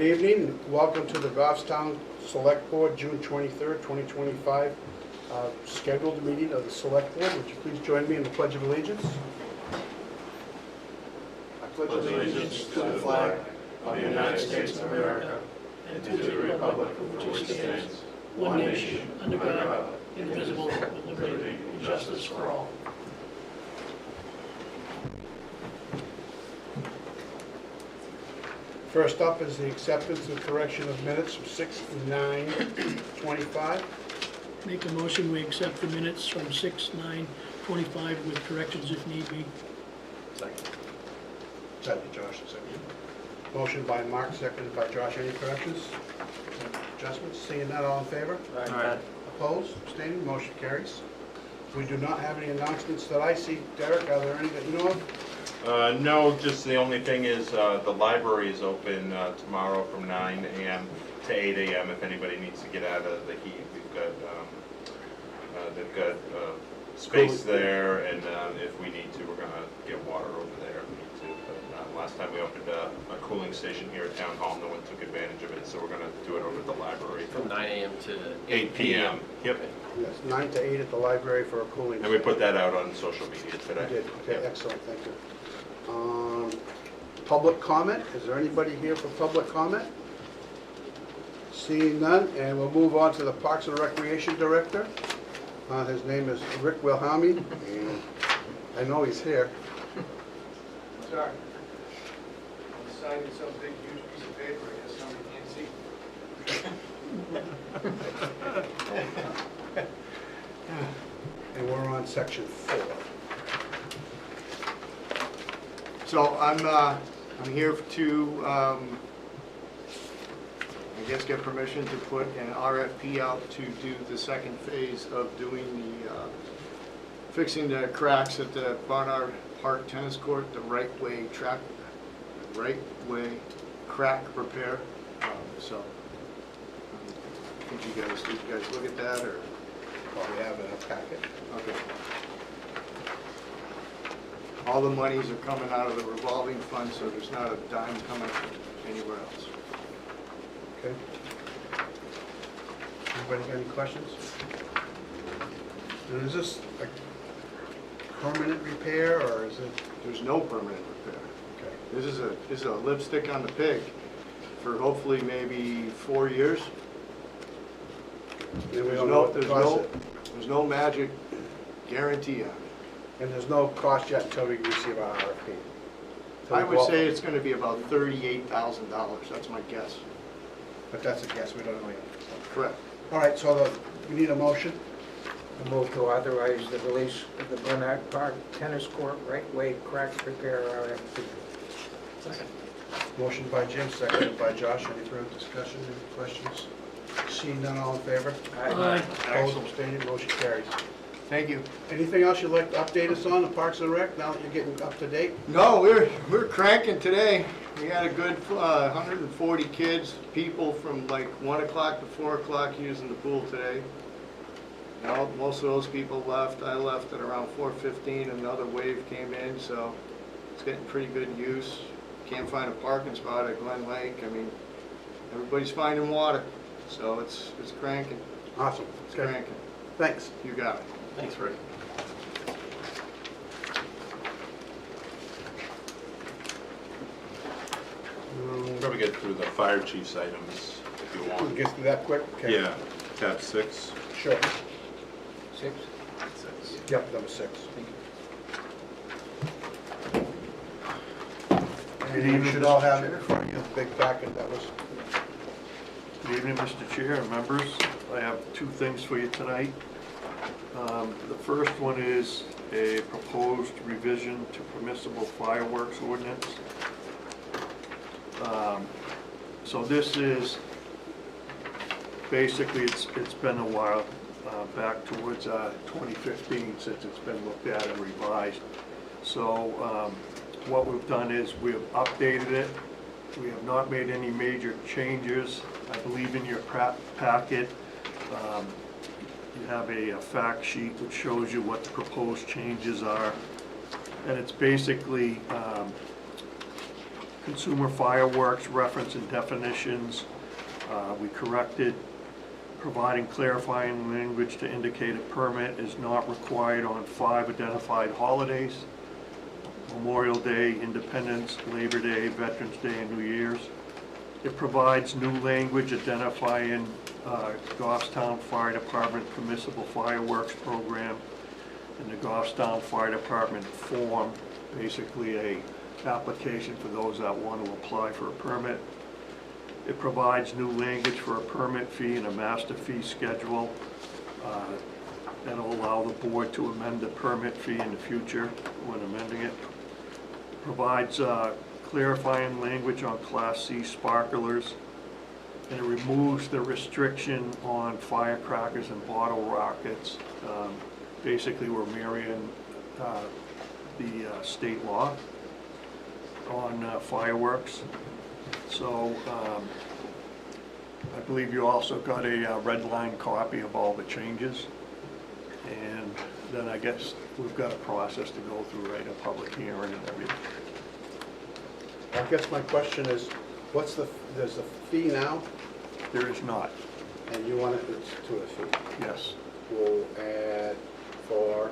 evening. Welcome to the Goffstown Select Board, June 23rd, 2025, scheduled meeting of the Select Board. Would you please join me in the Pledge of Allegiance? I pledge allegiance to the flag of the United States of America and to the republic for which it stands, one nation, under God, indivisible, with liberty and justice for all. First up is the acceptance and correction of minutes from 6/9/25. Make a motion, we accept the minutes from 6/9/25 with corrections if need be. Second. Second, Josh. Second. Motion by Mark, seconded by Josh. Any corrections? Adjustments? Seeing none, all in favor? Aye. Opposed? Abstaining? Motion carries. We do not have any announcements that I see. Derek, are there any that you know of? No, just the only thing is the library is open tomorrow from 9 a.m. to 8 a.m. if anybody needs to get out of the heat. They've got space there, and if we need to, we're going to get water over there if we need to. But last time we opened a cooling station here at Town Hall, no one took advantage of it, so we're going to do it over at the library. From 9 a.m. to 8 p.m. Yep. Yes, 9 to 8 at the library for a cooling. And we put that out on social media today. You did, okay, Yep. excellent, thank you. Public comment, is there anybody here for public comment? Seeing none, and we'll move on to the Parks and Recreation Director. His name is Rick Wilhelmi, and I know he's here. Sorry. I'm signing some big huge piece of paper, I guess somebody can't see. And we're on section 4. So I'm here to, I guess, get permission to put an RFP out to do the second phase of doing the, fixing the cracks at the Barnard Park Tennis Court, the right way crack repair. So, did you guys look at that, or? Well, we have it in a packet. Okay. All the monies are coming out of the revolving fund, so there's not a dime coming from anywhere else. Okay. Anybody got any questions? And is this a permanent repair, or is it? There's no permanent repair. Okay. This is a lipstick on the pig for hopefully maybe 4 years. And we don't know what the cost is. There's no magic guarantee on it. And there's no cost yet until we receive our RFP. I would say it's going to be about $38,000. That's my guess. But that's a guess, we don't know yet. Correct. All right, so we need a motion. I move to authorize the release of the Barnard Park Tennis Court right-way crack repair RFP. Second. Motion by Jim, seconded by Josh. Any further discussion, any questions? Seeing none, all in favor? Aye. Opposed, abstaining, motion carries. Thank you. Anything else you'd like to update us on, the Parks and Rec, now that you're getting up to date? No, we're cranking today. We had a good 140 kids, people from like 1 o'clock to 4 o'clock using the pool today. Now, most of those people left. I left at around 4:15. Another wave came in, so it's getting pretty good use. Can't find a parking spot at Glen Lake. I mean, everybody's finding water, so it's cranking. Awesome. It's Okay. cranking. Thanks. You got it. Thanks, Rick. Probably get through the fire chief's items if you We'll want. get through that quick? Okay. Yeah, tab 6. Sure. 6? Yep, number 6. And you should all have it in front of you, the big packet that was. Good evening, Mr. Chair and members. I have 2 things for you tonight. The first one is a proposed revision to permissible fireworks ordinance. So this is, basically, it's been a while, back towards 2015 since it's been looked at and revised. So what we've done is we have updated it. We have not made any major changes. I believe in your packet, you have a fact sheet which shows you what the proposed changes are. And it's basically consumer fireworks reference and definitions. We corrected providing clarifying language to indicate a permit is not required on 5 identified holidays: Memorial Day, Independence, Labor Day, Veterans Day, and New Year's. It provides new language identifying Goffstown Fire Department permissible fireworks program and the Goffstown Fire Department form, basically a application for those that want to apply for a permit. It provides new language for a permit fee and a master fee schedule. That'll allow the board to amend the permit fee in the future when amending it. Provides clarifying language on Class C sparklers, and it removes the restriction on firecrackers and bottle rockets. Basically, we're mirroring the state law on fireworks. So I believe you also got a red line copy of all the changes. And then I guess we've got a process to go through, right, a public hearing and everything. I guess my question is, there's a fee now, There is not, and you want it to a fee? yes. We'll add for,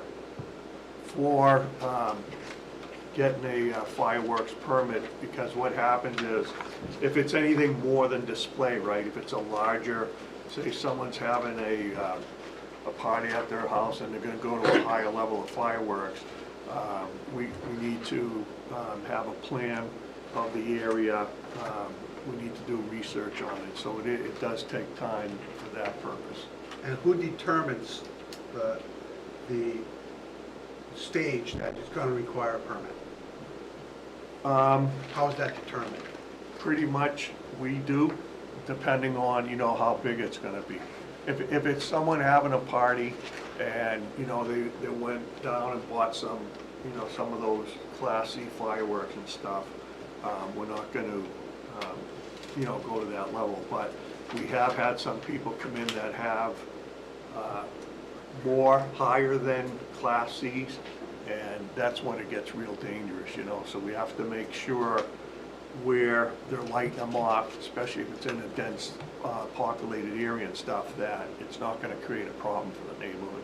Getting a fireworks permit, because what happens is, if it's anything more than display, right, if it's a larger, say someone's having a party at their house and they're gonna go to a higher level of fireworks, we need to have a plan of the area. We need to do research on it, so it does take time for that purpose. and who determines the stage that is gonna require a permit? How is that determined? Pretty much we do, depending on, you know, how big it's gonna be. If it's someone having a party and, you know, they went down and bought some, you know, some of those Class C fireworks and stuff, we're not gonna, you know, go to that level. But we have had some people come in that have more higher than Class Cs, and that's when it gets real dangerous, you know. So we have to make sure where they're lighting them off, especially if it's in a dense populated area and stuff, that it's not gonna create a problem for the neighborhood.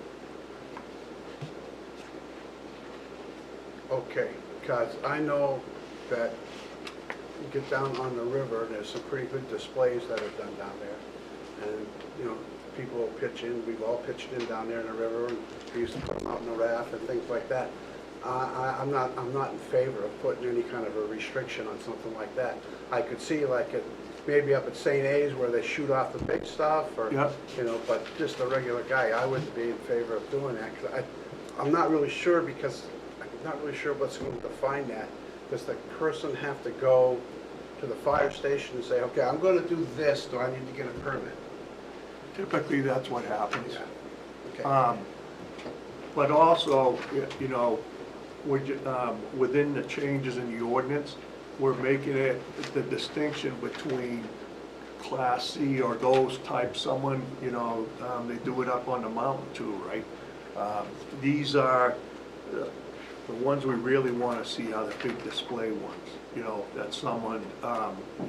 Okay, because I know that you get down on the river, there's some pretty good displays that are done down there. And, you know, people will pitch in, we've all pitched in down there in the river, and we used to put them out in the raft and things like that. I'm not in favor of putting any kind of a restriction on something like that. I could see like it, maybe up at St. A's where they shoot off the big stuff, or, Yep. you know, but just a regular guy, I wouldn't be in favor of doing that. 'Cause I'm not really sure, because I'm not really sure what's going to define that. Does the person have to go to the fire station and say, okay, I'm going to do this, do I need to get a permit? Typically, that's what happens. Yeah. Okay. But also, you know, within the changes in the ordinance, we're making it the distinction between Class C or those types, someone, you know, they do it up on the mountain too, right? These are, the ones we really want to see are the big display ones, you know, that someone,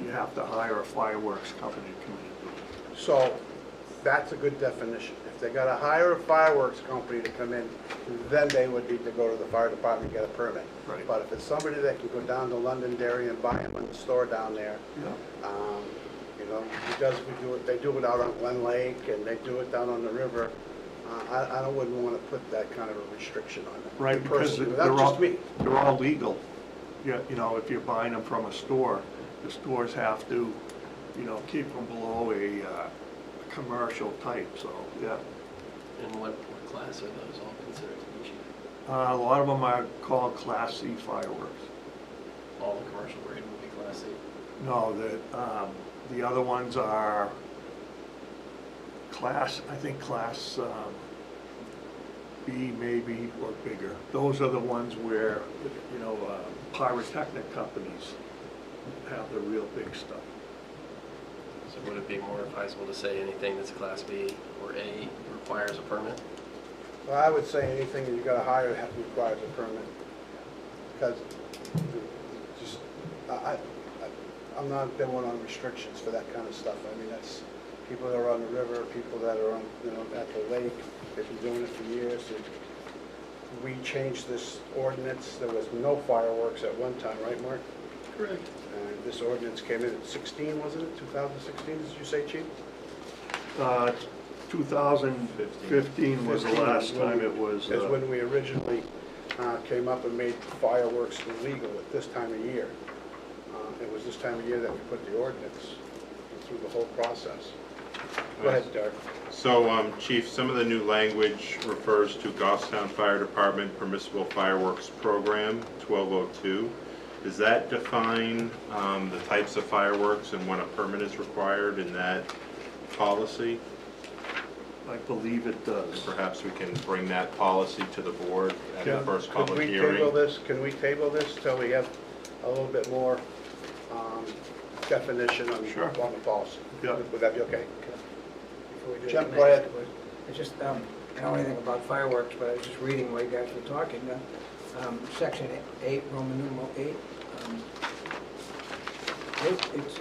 you have to hire a fireworks company to come in and do. So that's a good definition. If they got to hire a fireworks company to come in, then they would need to go to the fire department and get a permit. Right. But if it's somebody that can go down to Londonderry and buy them in the store down there, Yeah. you know, they do it out on Glen Lake, and they do it down on the river. I wouldn't want to put that kind of a restriction on them. Right, because Personally, they're that's all, just me. they're all legal. Yeah, you know, if you're buying them from a store, the stores have to, you know, keep them below a commercial type, so, yeah. And what class are those all considered to be cheap? A lot of them are called Class C fireworks. All the commercial grade would be Class C? No, the other ones are I think Class B maybe, or bigger. Those are the ones where, you know, pyrotechnic companies have the real big stuff. So would it be more advisable to say anything that's Class B or A requires a permit? Well, I would say anything that you got to hire requires a permit. Because just, I'm not been one on restrictions for that kind of stuff. I mean, that's people that are on the river, people that are on, you know, at the lake, they've been doing it for years. We changed this ordinance, there was no fireworks at one time, right, Mark? Correct. And this ordinance came in at 16, wasn't it? 2016, did you say, Chief? 2015 was the last time it was, Is when we originally came up and made fireworks illegal at this time of year. It was this time of year that we put the ordinance through the whole process. Go ahead, Derek. So, Chief, some of the new language refers to Goffstown Fire Department Permissible Fireworks Program, 1202. Does that define the types of fireworks and when a permit is required in that policy? I believe it does. Perhaps we can bring that policy to the board at the first public Could we hearing. table this, can we table this till we have a little bit more definition on Sure. on the policy? Yeah. Would that be okay? Before we do Jim, the go ahead. next one, I just, I don't know anything about fireworks, but I was just reading while you guys were talking. Section 8, Roman numeral 8.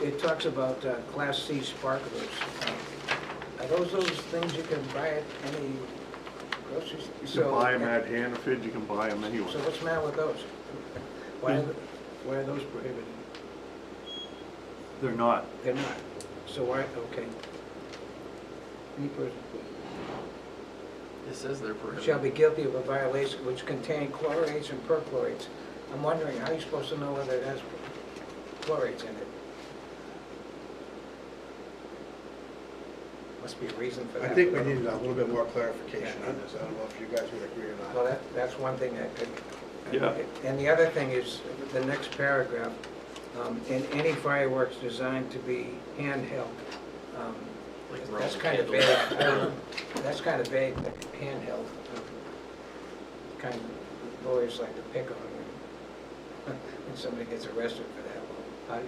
It talks about Class C sparklers. Are those things you can buy at any grocery store? You can buy them at Hannaford, you can buy them So anywhere. what's the matter with those? Why are those prohibited? They're not. They're not. So why, okay. Any person It says they're prohibited. shall be guilty of a violation which contain chlorates and perchlorates. I'm wondering, how are you supposed to know whether it has chlorates in it? Must be a reason for that. I think we need a little bit more clarification on this. I don't know if you guys would agree or Well, not. that's one thing that could. Yeah. And the other thing is, the next paragraph, in any fireworks designed to be handheld. Like That's Roman kind of candles. vague. That's kind of vague, like handheld. Kind of lawyers like to pick on when somebody gets arrested for that. Well,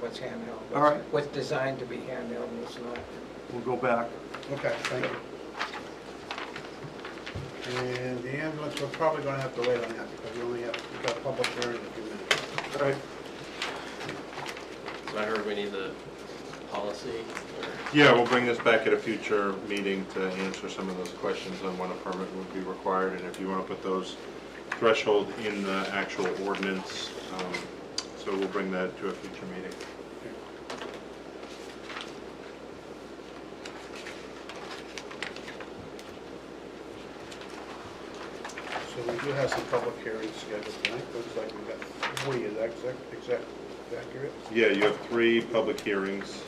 what's handheld? All right. What's designed to be handheld and what's not? We'll go back. Okay, thank you. And the ambulance, we're probably gonna have to wait on that because we got a public hearing in a few minutes. All right. So I heard we need the policy, or Yeah, we'll bring this back at a future meeting to answer some of those questions on when a permit would be required, and if you want to put those threshold in the actual ordinance, so we'll bring that to a future meeting. So we do have some public hearings scheduled tonight. Looks like we've got 3, is that accurate? Yeah, you have 3 public hearings.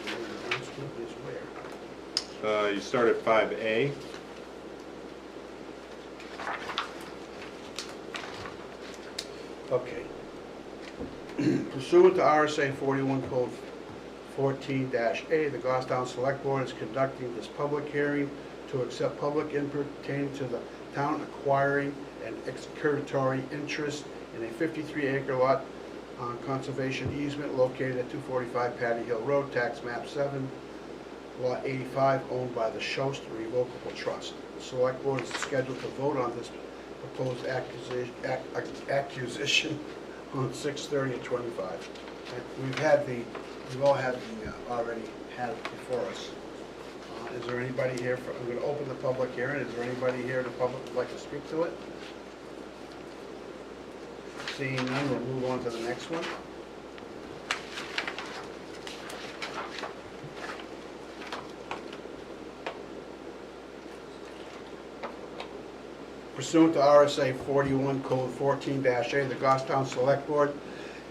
The announcement is where? You start at 5A. Okay. Pursuant to RSA 41 Code 14-A, the Goffstown Select Board is conducting this public hearing to accept public input pertaining to the town acquiring an excavatory interest in a 53-acre lot on conservation easement located at 245 Patty Hill Road, tax map 7, lot 85, owned by the Shost Revocable Trust. The Select Board is scheduled to vote on this proposed acquisition on 6/30/25. We've all had already had it before us. Is there anybody here I'm going to open the public hearing. Is there anybody here in the public who'd like to speak to it? Seeing none, we'll move on to the next one. Pursuant to RSA 41 Code 14-A, the Goffstown Select Board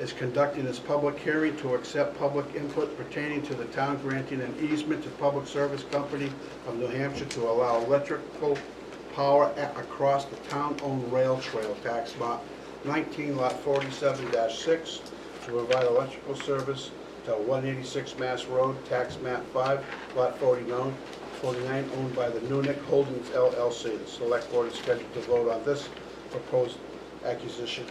is conducting this public hearing to accept public input pertaining to the town granting an easement to Public Service Company of New Hampshire to allow electrical power across the town-owned rail trail, tax map 19, lot 47-6, to provide electrical service to 186 Mass Road, tax map 5, lot 49, owned by the Nunick Holdings LLC. The Select Board is scheduled to vote on this proposed acquisition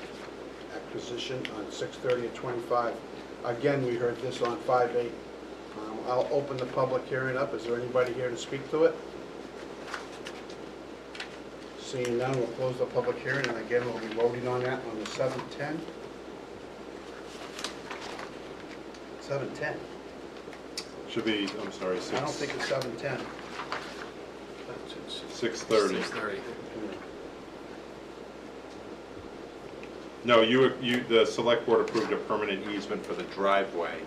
on 6/30/25. Again, we heard this on 5/8. I'll open the public hearing up. Is there anybody here to speak to it? Seeing none, we'll close the public hearing, and again, we'll be voting on that on the 7:10. 7:10. Should be, I'm sorry, I don't think it's 7:10. 6:30. 6:30. No, the select board approved a permanent easement for the driveway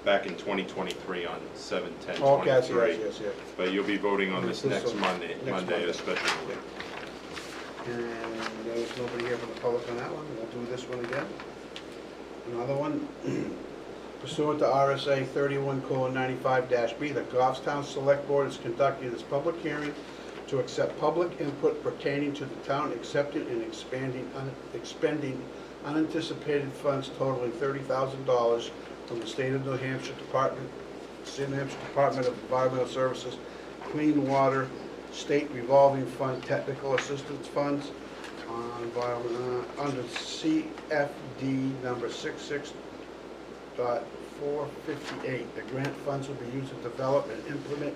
back in 2023 on 7/10/23. Okay, yes. But you'll be voting on this This next one. Monday, Next Monday Monday. at a special meeting. And there's nobody here from the public on that one. We'll do this one again. Another one. Pursuant to RSA 31:95-B, the Goffstown Select Board is conducting this public hearing to accept public input pertaining to the town accepting and expending unanticipated funds totaling $30,000 from the State of New Hampshire Department of Environmental Services, Clean Water, State Revolving Fund, Technical Assistance Funds, under CFD number 66.458. The grant funds will be used to develop and implement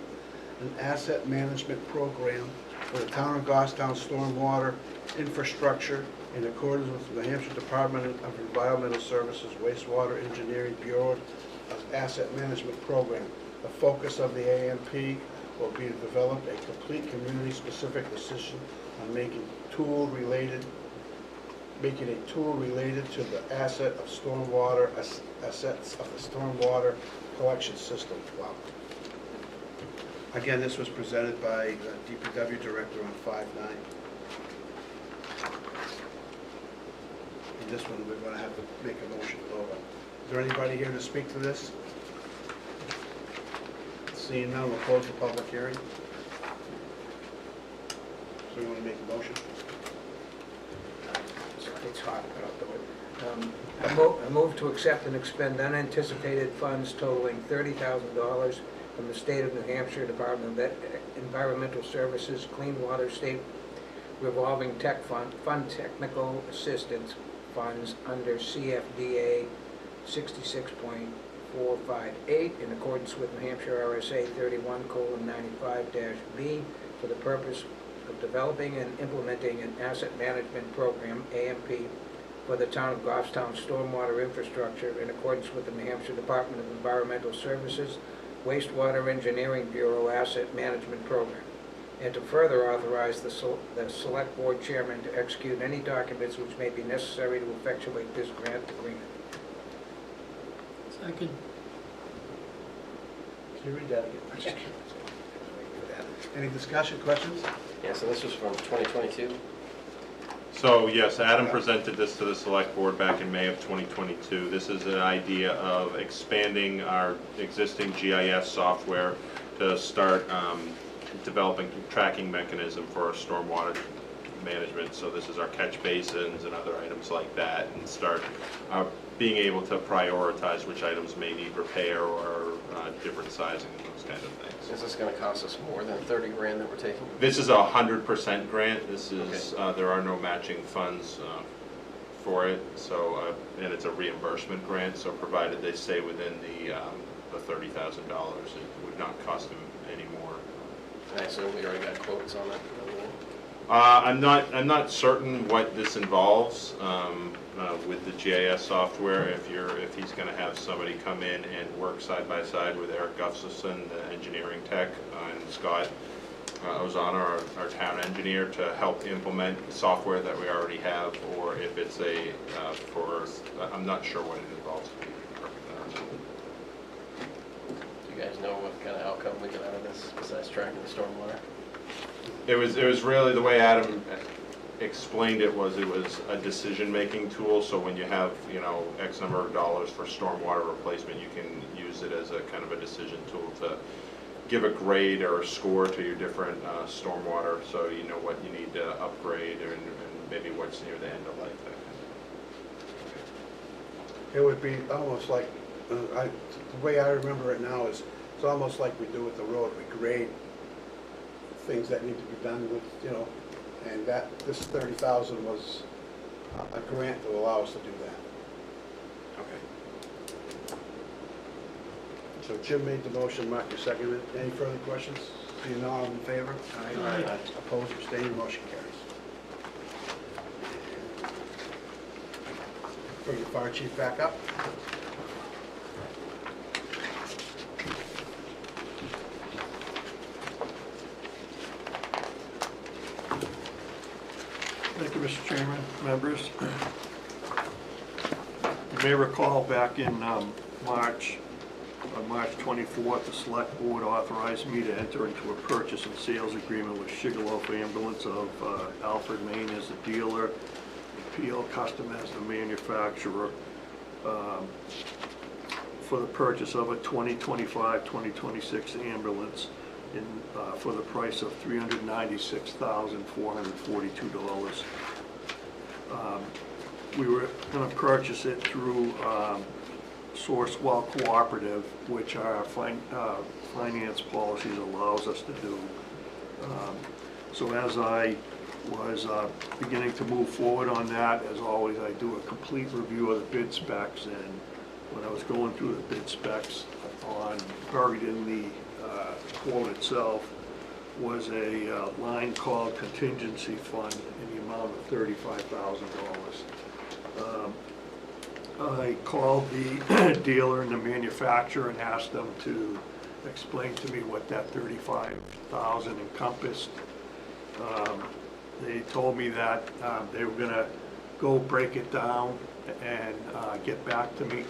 an asset management program for the town of Goffstown stormwater infrastructure in accordance with the New Hampshire Department of Environmental Services Wastewater Engineering Bureau of Asset Management Program. The focus of the AMP will be to develop a complete community-specific decision on making a tool related to the asset of stormwater, assets of the stormwater collection system. Wow. Again, this was presented by the DPW director on 5/9. And this one, we're going to have to make a motion to vote on. Is there anybody here to speak to this? Seeing none, we'll close the public hearing. So you want to make a motion? It's hot, but I'll do it. I move to accept and expend unanticipated funds totaling $30,000 from the State of New Hampshire Department of Environmental Services, Clean Water State Revolving Fund Technical Assistance Funds under CFDA 66.458 in accordance with New Hampshire RSA 31:95-B for the purpose of developing and implementing an asset management program, AMP, for the town of Goffstown stormwater infrastructure in accordance with the New Hampshire Department of Environmental Services Wastewater Engineering Bureau Asset Management Program, and to further authorize the Select Board Chairman to execute any documents which may be necessary to effectuate this grant agreement. Second. Can you read that again? Any discussion, questions? Yeah, so this was from 2022. So yes, Adam presented this to the select board back in May of 2022. This is an idea of expanding our existing GIS software to start developing a tracking mechanism for our stormwater management. So this is our catch basins and other items like that, and start being able to prioritize which items may need repair or different sizing and those kind of things. Is this going to cost us more than 30 grand that we're taking? This is a 100% grant. This is, there are no matching funds for it, so, and it's a reimbursement grant, so provided they stay within the $30,000, it would not cost them any more. I assume we already got quotes on that. I'm not certain what this involves with the GIS software. If he's going to have somebody come in and work side by side with Eric Gustafson, the engineering tech, and Scott Ozana, our town engineer, to help implement software that we already have, or if it's I'm not sure what it involves. Do you guys know what kind of outcome we get out of this besides tracking the stormwater? It was really the way Adam explained it was a decision-making tool. So when you have, X number of dollars for stormwater replacement, you can use it as a kind of a decision tool to give a grade or a score to your different stormwater, so you know what you need to upgrade and maybe what's near the end of life. That kind It would be almost like, the way I remember it now is, it's almost like we do with the road. We grade things that need to be done with, and this 30,000 was a grant to allow us to do that. Okay. So Jim made the motion, Mark, you seconded it. Any further questions? Seeing none, all in favor? Aye. Opposed, abstaining, motion carries. Bring the fire chief back up. Thank you, Mr. Chairman, members. You may recall back in March, on March 24th, the Select Board authorized me to enter into a purchase and sales agreement with Sugarloaf Ambulance of Alfred, Maine as the dealer, PL Custom as the manufacturer, for the purchase of a 2025-2026 ambulance for the price of $396,442. We were going to purchase it through Sourcewell Cooperative, which our finance policies allows us to do. So as I was beginning to move forward on that, as always, I do a complete review of the bid specs, and when I was going through the bid specs, buried in the quote itself was a line called contingency fund in the amount of $35,000. I called the dealer and the manufacturer and asked them to explain to me what that $35,000 encompassed. They told me that they were gonna go break it down and get back to me.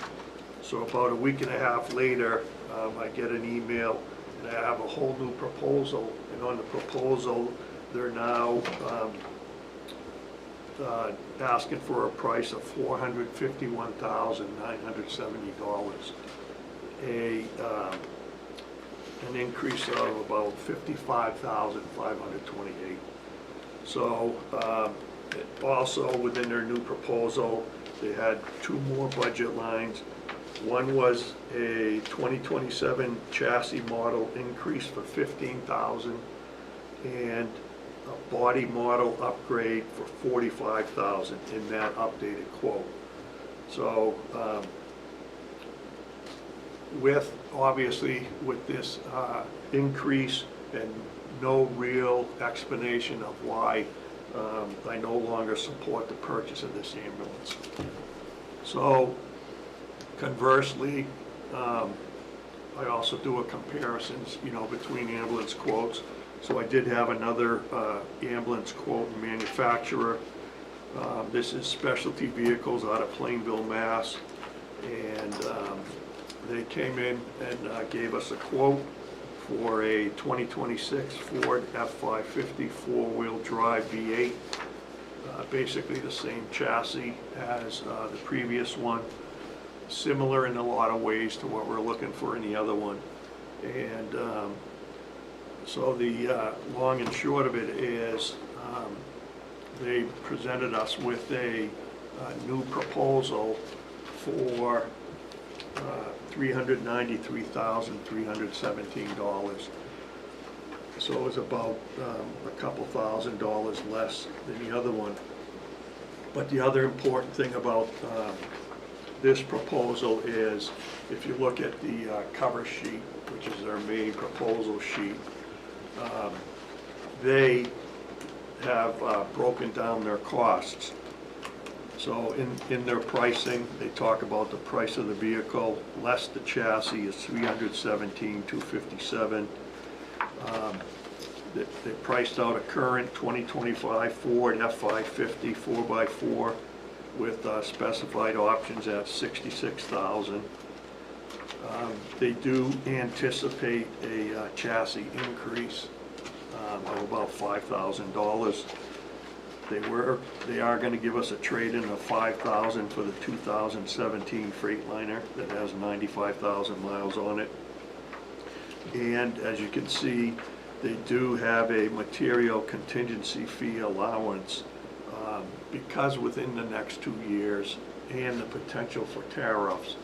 So about a week and a half later, I get an email and I have a whole new proposal. And on the proposal, they're now asking for a price of $451,970. An increase of about $55,528. So also within their new proposal, they had two more budget lines. One was a 2027 chassis model increase for $15,000 and a body model upgrade for $45,000 in that updated quote. So obviously with this increase and no real explanation of why I no longer support the purchase of this ambulance. So conversely, I also do a comparisons, between ambulance quotes. So I did have another ambulance quote and manufacturer. This is Specialty Vehicles out of Plainville, Mass. And they came in and gave us a quote for a 2026 Ford F550 four-wheel drive V8. Basically the same chassis as the previous one. Similar in a lot of ways to what we're looking for in the other one. And so the long and short of it is they presented us with a new proposal for $393,317. So it was about a couple $1,000 less than the other one. But the other important thing about this proposal is, if you look at the cover sheet, which is their main proposal sheet, they have broken down their costs. So in their pricing, they talk about the price of the vehicle less the chassis is $317,257. They priced out a current 2025 Ford F550 4x4 with specified options at $66,000. They do anticipate a chassis increase of about $5,000. They are going to give us a trade-in of $5,000 for the 2017 Freightliner that has 95,000 miles on it. And as you can see, they do have a material contingency fee allowance because within the next 2 years and the potential for tariffs,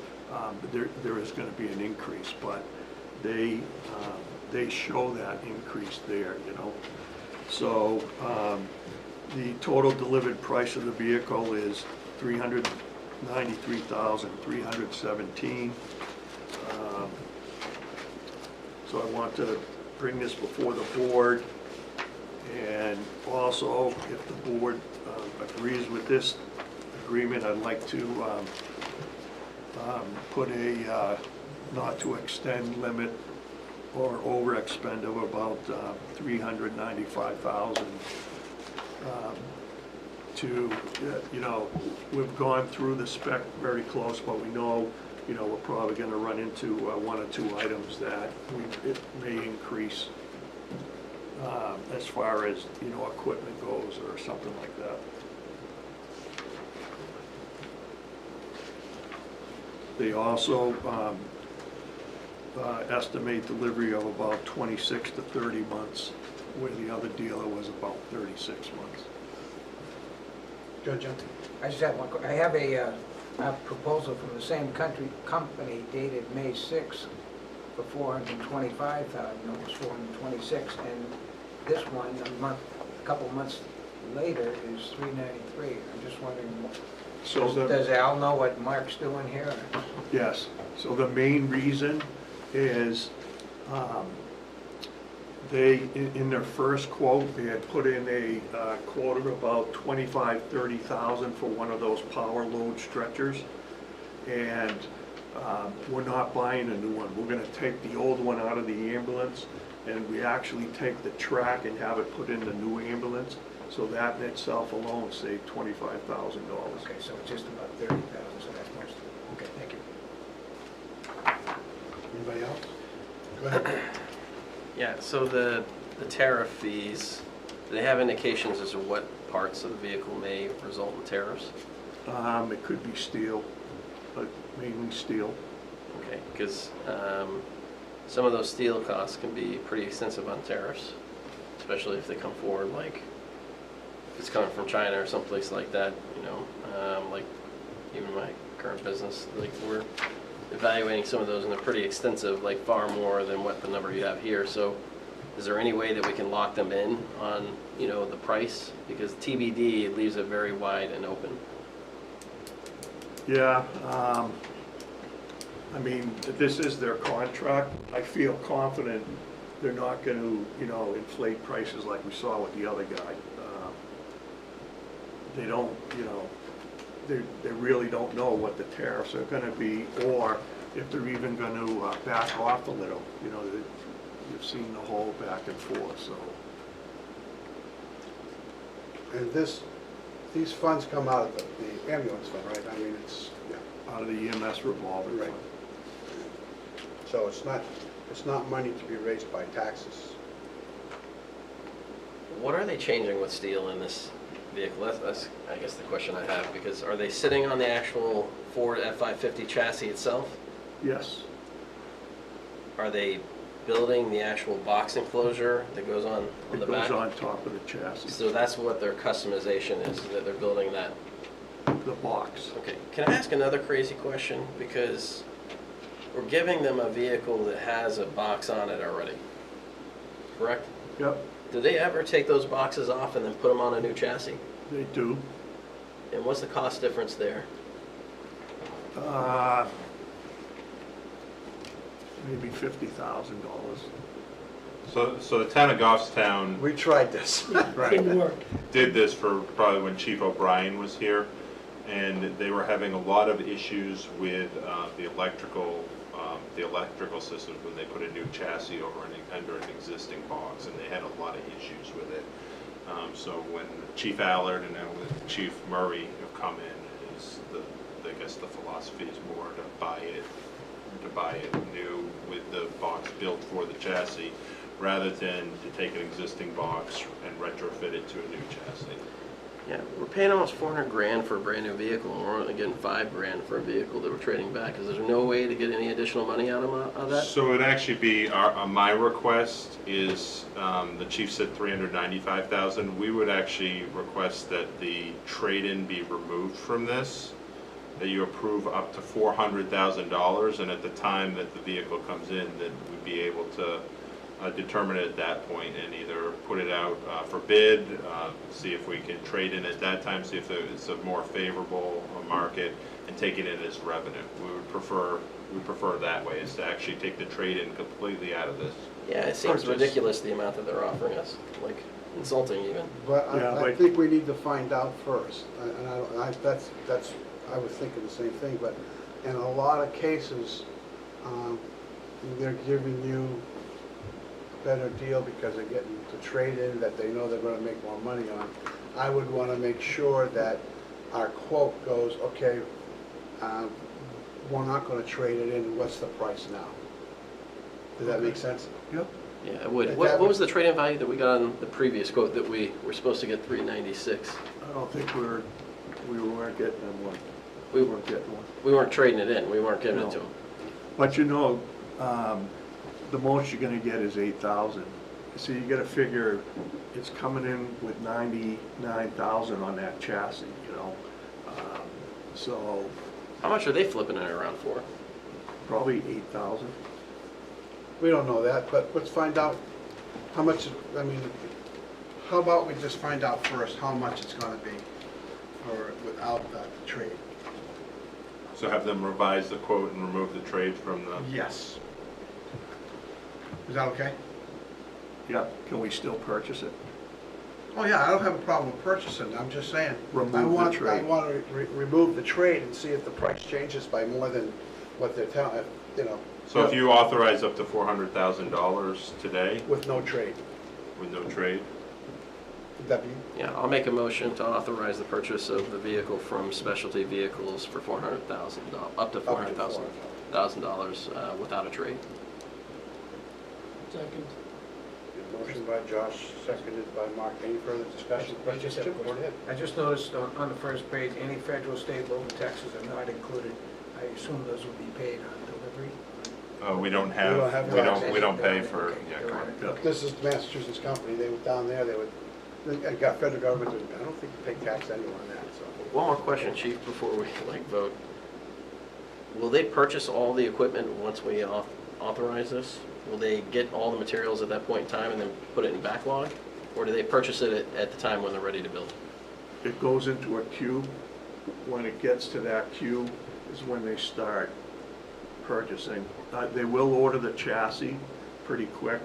there is going to be an increase, but they show that increase there, So the total delivered price of the vehicle is $393,317. So I want to bring this before the board, and also if the board agrees with this agreement, I'd like to put a not to extend limit or overexpend of about $395,000 to, you know, we've gone through the spec very close, but we know, you know, we're probably gonna run into one or two items that it may increase as far as, you know, equipment goes or something like that. They also estimate delivery of about 26 to 30 months, where the other dealer was about 36 months. Good, Jim? I just have I have a proposal from the same company dated May 6th for $425,000, no, it was $426, and this one, a couple months later, is $393. I'm just wondering, So the, does Al know what Mark's doing here? yes, so the main reason is they, in their first quote, they had put in a quote of about $25,000-30,000 for one of those power load stretchers. And we're not buying a new one. We're gonna take the old one out of the ambulance, and we actually take the track and have it put in the new ambulance. So that in itself alone saved $25,000. Okay, so it's just about 30,000, so that's much. Okay, thank you. Anybody else? Go ahead. Yeah, so the tariff fees, do they have indications as to what parts of the vehicle may result in tariffs? It could be steel, but mainly steel. Okay, because some of those steel costs can be pretty extensive on tariffs, especially if they come forward, like if it's coming from China or someplace like that, you know, like even my current business, like we're evaluating some of those and they're pretty extensive, like far more than what the number you have here. So is there any way that we can lock them in on, you know, the price? Because TBD leaves it very wide and open. Yeah, I mean, this is their contract. I feel confident they're not going to, you know, inflate prices like we saw with the other guy. They don't, you know, they really don't know what the tariffs are going to be, or if they're even going to back off a little. You know, you've seen the whole back and forth, so. And these funds come out of the ambulance fund, right? I mean, it's, yeah, Out of the EMS revolving right. fund. So it's not money to be raised by taxes. What are they changing with steel in this vehicle? That's I guess the question I have, because are they sitting on the actual Ford F-550 chassis itself? Yes, Are they building the actual box enclosure that goes on it the goes back? on top of the chassis, So that's what their customization is, that they're building that. the box. Okay, can I ask another crazy question? Because we're giving them a vehicle that has a box on it already, correct? Yep, Do they ever take those boxes off and then put them on a new chassis? they do. And what's the cost difference there? Maybe $50,000. So the town of Goffstown We tried this. Didn't work. did this for probably when Chief O'Brien was here, and they were having a lot of issues with the electrical systems when they put a new chassis under an existing box, and they had a lot of issues with it. So when Chief Allard and now with Chief Murray have come in, I guess the philosophy is more to buy it new with the box built for the chassis, rather than to take an existing box and retrofit it to a new chassis. Yeah, we're paying almost 400 grand for a brand new vehicle, and we're only getting 5 grand for a vehicle that we're trading back. Is there no way to get any additional money out of that? So it'd actually be, my request is, the chief said 395,000. We would actually request that the trade-in be removed from this, that you approve up to $400,000, and at the time that the vehicle comes in, that we'd be able to determine it at that point and either put it out for bid, see if we can trade in at that time, see if it's a more favorable market, and take it in as revenue. We would prefer that way, is to actually take the trade-in completely out of this. Yeah, it seems Purchase. ridiculous, the amount that they're offering us, like insulting even. But Yeah, I but- think we need to find out first, and I was thinking the same thing, but in a lot of cases, they're giving you a better deal because they're getting to trade in that they know they're gonna make more money on. I would wanna make sure that our quote goes, okay, we're not gonna trade it in, what's the price now? Does that make sense? Yep. Yeah, it would. That What would- was the trade-in value that we got on the previous quote that we were supposed to get 396? I don't think we weren't getting them one. We weren't getting one. We weren't trading it in, we weren't giving it to No. them. But you know, the most you're gonna get is 8,000. So you gotta figure, it's coming in with 99,000 on that chassis, you know? So How much are they flipping it around for? probably 8,000. We don't know that, but let's find out how much, I mean, how about we just find out first how much it's gonna be for, without the trade? So have them revise the quote and remove the trade from the, Yes. Is that okay? Yeah, can we still purchase it? Oh, yeah, I don't have a problem with purchasing, I'm just saying. Remove I the want trade. to remove the trade and see if the price changes by more than what they're telling, you know. so if you authorize up to $400,000 today With no trade. with no trade, Would that be, Yeah, I'll make a motion to authorize the purchase of the vehicle from Specialty Vehicles for up to $400,000 without a trade. Second. motion by Josh, seconded by Mark. Any further discussion? I just have a Chip, go question. ahead. I just noticed on the first page, any federal, state, local taxes are not included. I assume those will be paid on delivery? we don't don't have have, we don't pay Okay, for, okay, yeah, they're on correct. it. Okay. This is Massachusetts company, they were down there, they got federal government, I don't think they pay tax anywhere on that, so. One more question, Chief, before we vote. Will they purchase all the equipment once we authorize this? Will they get all the materials at that point in time and then put it in backlog? Or do they purchase it at the time when they're ready to build? It goes into a queue. When it gets to that queue is when they start purchasing. They will order the chassis pretty quick.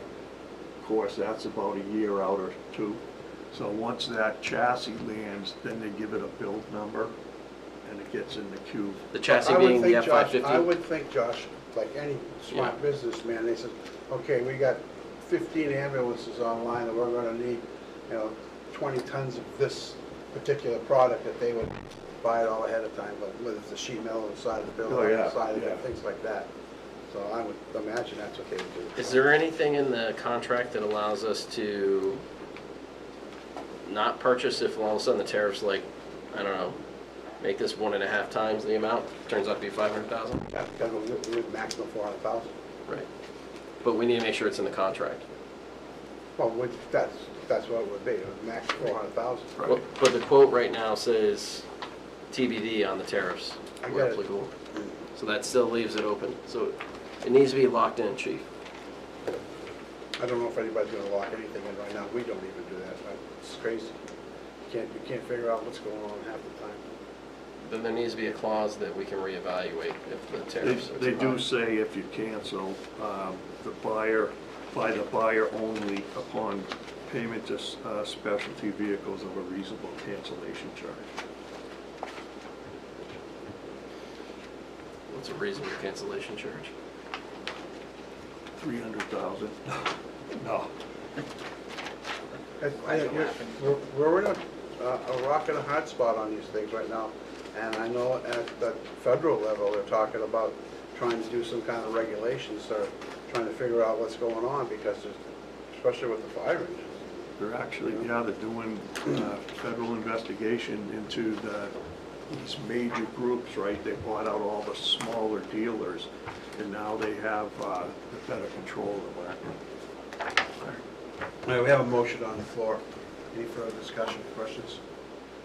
Of course, that's about a year out or two. So once that chassis lands, then they give it a build number and it gets in the queue. The chassis I would being the think, Josh, F-550? I would think, Josh, like any smart businessman, they said, okay, we got 15 ambulances online and we're gonna need, 20 tons of this particular product, that they would buy it all ahead of time, but whether it's the sheet metal on the side of the building, Oh, on yeah, the side of it, yeah. things like that. So I would imagine that's what they would do. Is there anything in the contract that allows us to not purchase if all of a sudden the tariff's like, I don't know, make this 1.5 times the amount, turns out to be 500,000? Yeah, because we're maximum 400,000. Right. But we need to make sure it's in the contract. Well, that's what it would be, max 400,000. Right. But the quote right now says TBD on the tariffs I where get it. applicable. So that still leaves it open. So it needs to be locked in, chief. I don't know if anybody's gonna lock anything in right now, we don't even do that, it's crazy. You can't figure out what's going on half the time. Then there needs to be a clause that we can reevaluate if the tariffs are They too do high. say if you cancel, the buyer, by the buyer only upon payment to Specialty Vehicles of a reasonable cancellation charge. What's a reasonable cancellation charge? 300,000. No. We're in a rock and a hard spot on these things right now, and I know at the federal level, they're talking about trying to do some kind of regulations, or trying to figure out what's going on, because there's, especially with the fire engines. They're actually, yeah, they're doing federal investigation into these major groups, right? They bought out all the smaller dealers, and now they have the better control of the market. All right, we have a motion on the floor. Any further discussion, questions?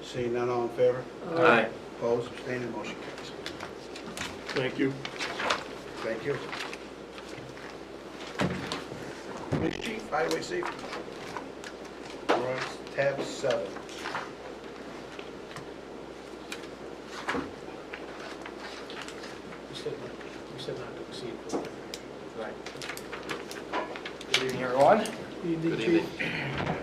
Seeing none, all in favor? Aye. Opposed, abstaining, motion carries. Thank you. Thank you. Police Chief, Highway Safety. We're on tab 7. You said not to exceed. Right. Good evening, Good Chief. evening.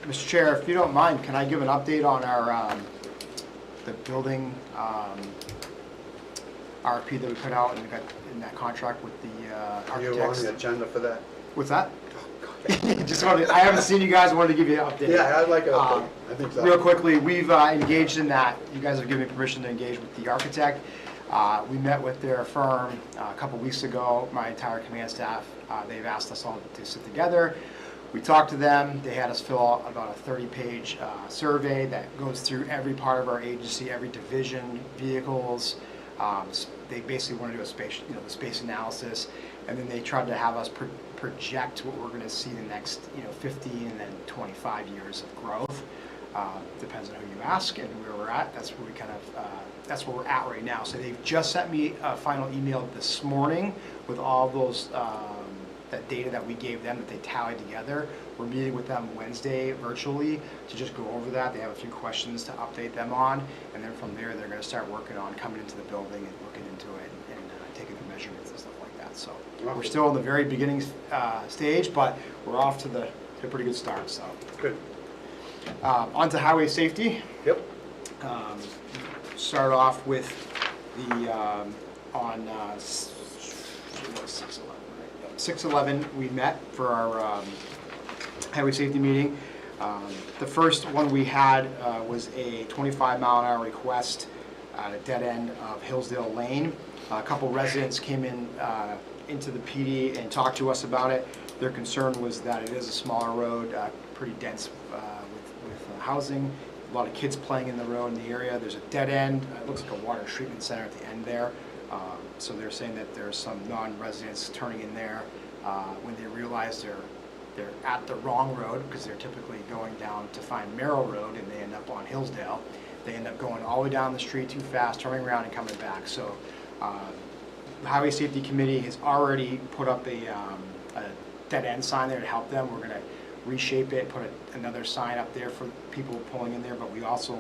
Mr. Chair, if you don't mind, can I give an update on our, the building RFP that we put out and we got in that contract with the Are you on architects? the agenda for that? What's that? Just wanted, I haven't seen you guys, wanted to give you an update. Yeah, I'd like a, Um, I think so. Real quickly, we've engaged in that. You guys have given me permission to engage with the architect. We met with their firm a couple weeks ago, my entire command staff. They've asked us all to sit together. We talked to them. They had us fill out about a 30-page survey that goes through every part of our agency, every division, vehicles. They basically want to do a space, the space analysis, and then they tried to have us project what we're going to see the next, 50 and then 25 years of growth. Depends on who you ask and where we're at. That's where we that's where we're at right now. So they've just sent me a final email this morning with all those that data that we gave them that they tallied together. We're meeting with them Wednesday virtually to just go over that. They have a few questions to update them on, and then from there they're going to start working on coming into the building and looking into it and taking the measurements and stuff like that. So we're still in the very beginning stage, but we're off to a pretty good start. So Good. on to highway safety. Yep. Start off with the on 6/11 we met for our highway safety meeting. The first one we had was a 25-mile-an-hour request at a dead end of Hillsdale Lane. A couple residents came in into the PD and talked to us about it. Their concern was that it is a smaller road, pretty dense with housing, a lot of kids playing in the road in the area. There's a dead end. It looks like a water treatment center at the end there. So they're saying that there's some non-residents turning in there when they realize they're at the wrong road, because they're typically going down to find Merrill Road and they end up on Hillsdale. They end up going all the way down the street too fast, turning around and coming back. So the Highway Safety Committee has already put up a dead end sign there to help them. We're going to reshape it, put another sign up there for people pulling in there, but we also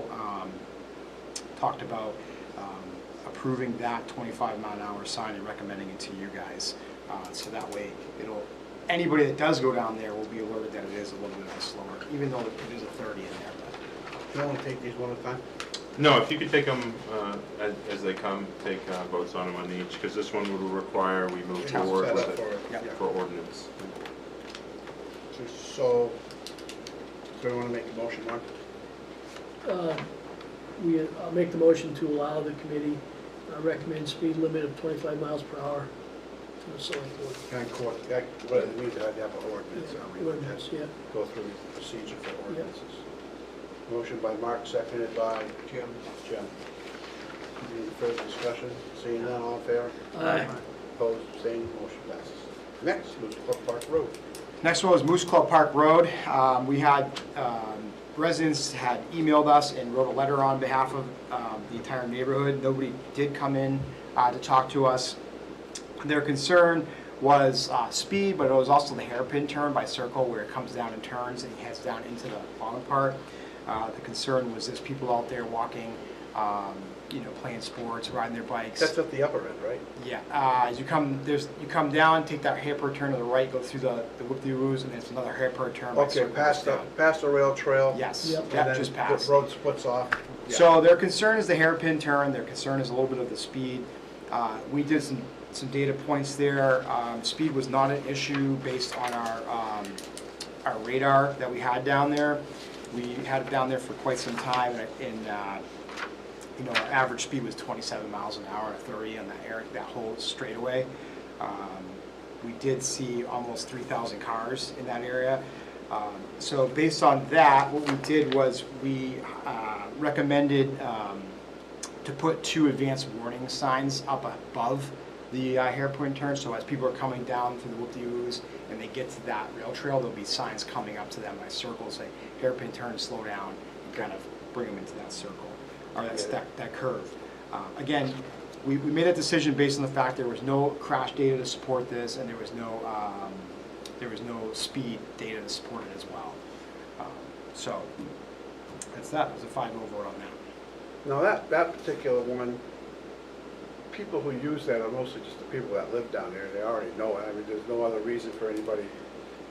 talked about approving that 25-mile-an-hour sign and recommending it to you guys. So that way, anybody that does go down there will be alerted that it is a little bit slower, even though it is a 30 in there. You want to take these one at a time? No, if you could take them as they come, take votes on them on each, because this one would require we move Yeah, forward set with up for it it. for ordinance. So, do you want to make a motion, Mark? I'll make the motion to allow the committee recommend speed limit of 25 miles per hour to the select board. And court, what it means, I'd have an ordinance, Ordinance, yeah. go through the procedure for ordinances. Motion by Mark, seconded by Jim. Any further discussion? Seeing none, all in favor? Aye. Opposed, abstained, motion passes. Next, Moose Club Park Road. Next one was Moose Club Park Road. We had residents had emailed us and wrote a letter on behalf of the entire neighborhood. Nobody did come in to talk to us. Their concern was speed, but it was also the hairpin turn by Circle where it comes down and turns and heads down into the bottom part. The concern was there's people out there walking, playing sports, riding their bikes. That's at the upper end, right? Yeah, as you come down, take that hairpin turn to the right, go through the whoop-de-woos, and there's another hairpin turn. by Okay, Circle past the, down. past the rail trail. Yes, Yep. And that then just the passed. road splits off. So their concern is the hairpin turn, their concern is a little bit of the speed. We did some data points there. Speed was not an issue based on our radar that we had down there. We had it down there for quite some time, and our average speed was 27 miles an hour, 30 on that whole straightaway. We did see almost 3,000 cars in that area. So based on that, what we did was we recommended to put 2 advanced warning signs up above the hairpin turn. So as people are coming down through the whoop-de-woos and they get to that rail trail, there'll be signs coming up to them by circles saying hairpin turn, slow down, and kind of bring them into that circle, or that curve. Again, we made that decision based on the fact there was no crash data to support this, and there was no speed data to support it as well. So that's that. It was a 5-0 vote on that. Now, that particular one, people who use that are mostly just the people that live down there. They already know it. I mean, there's no other reason for anybody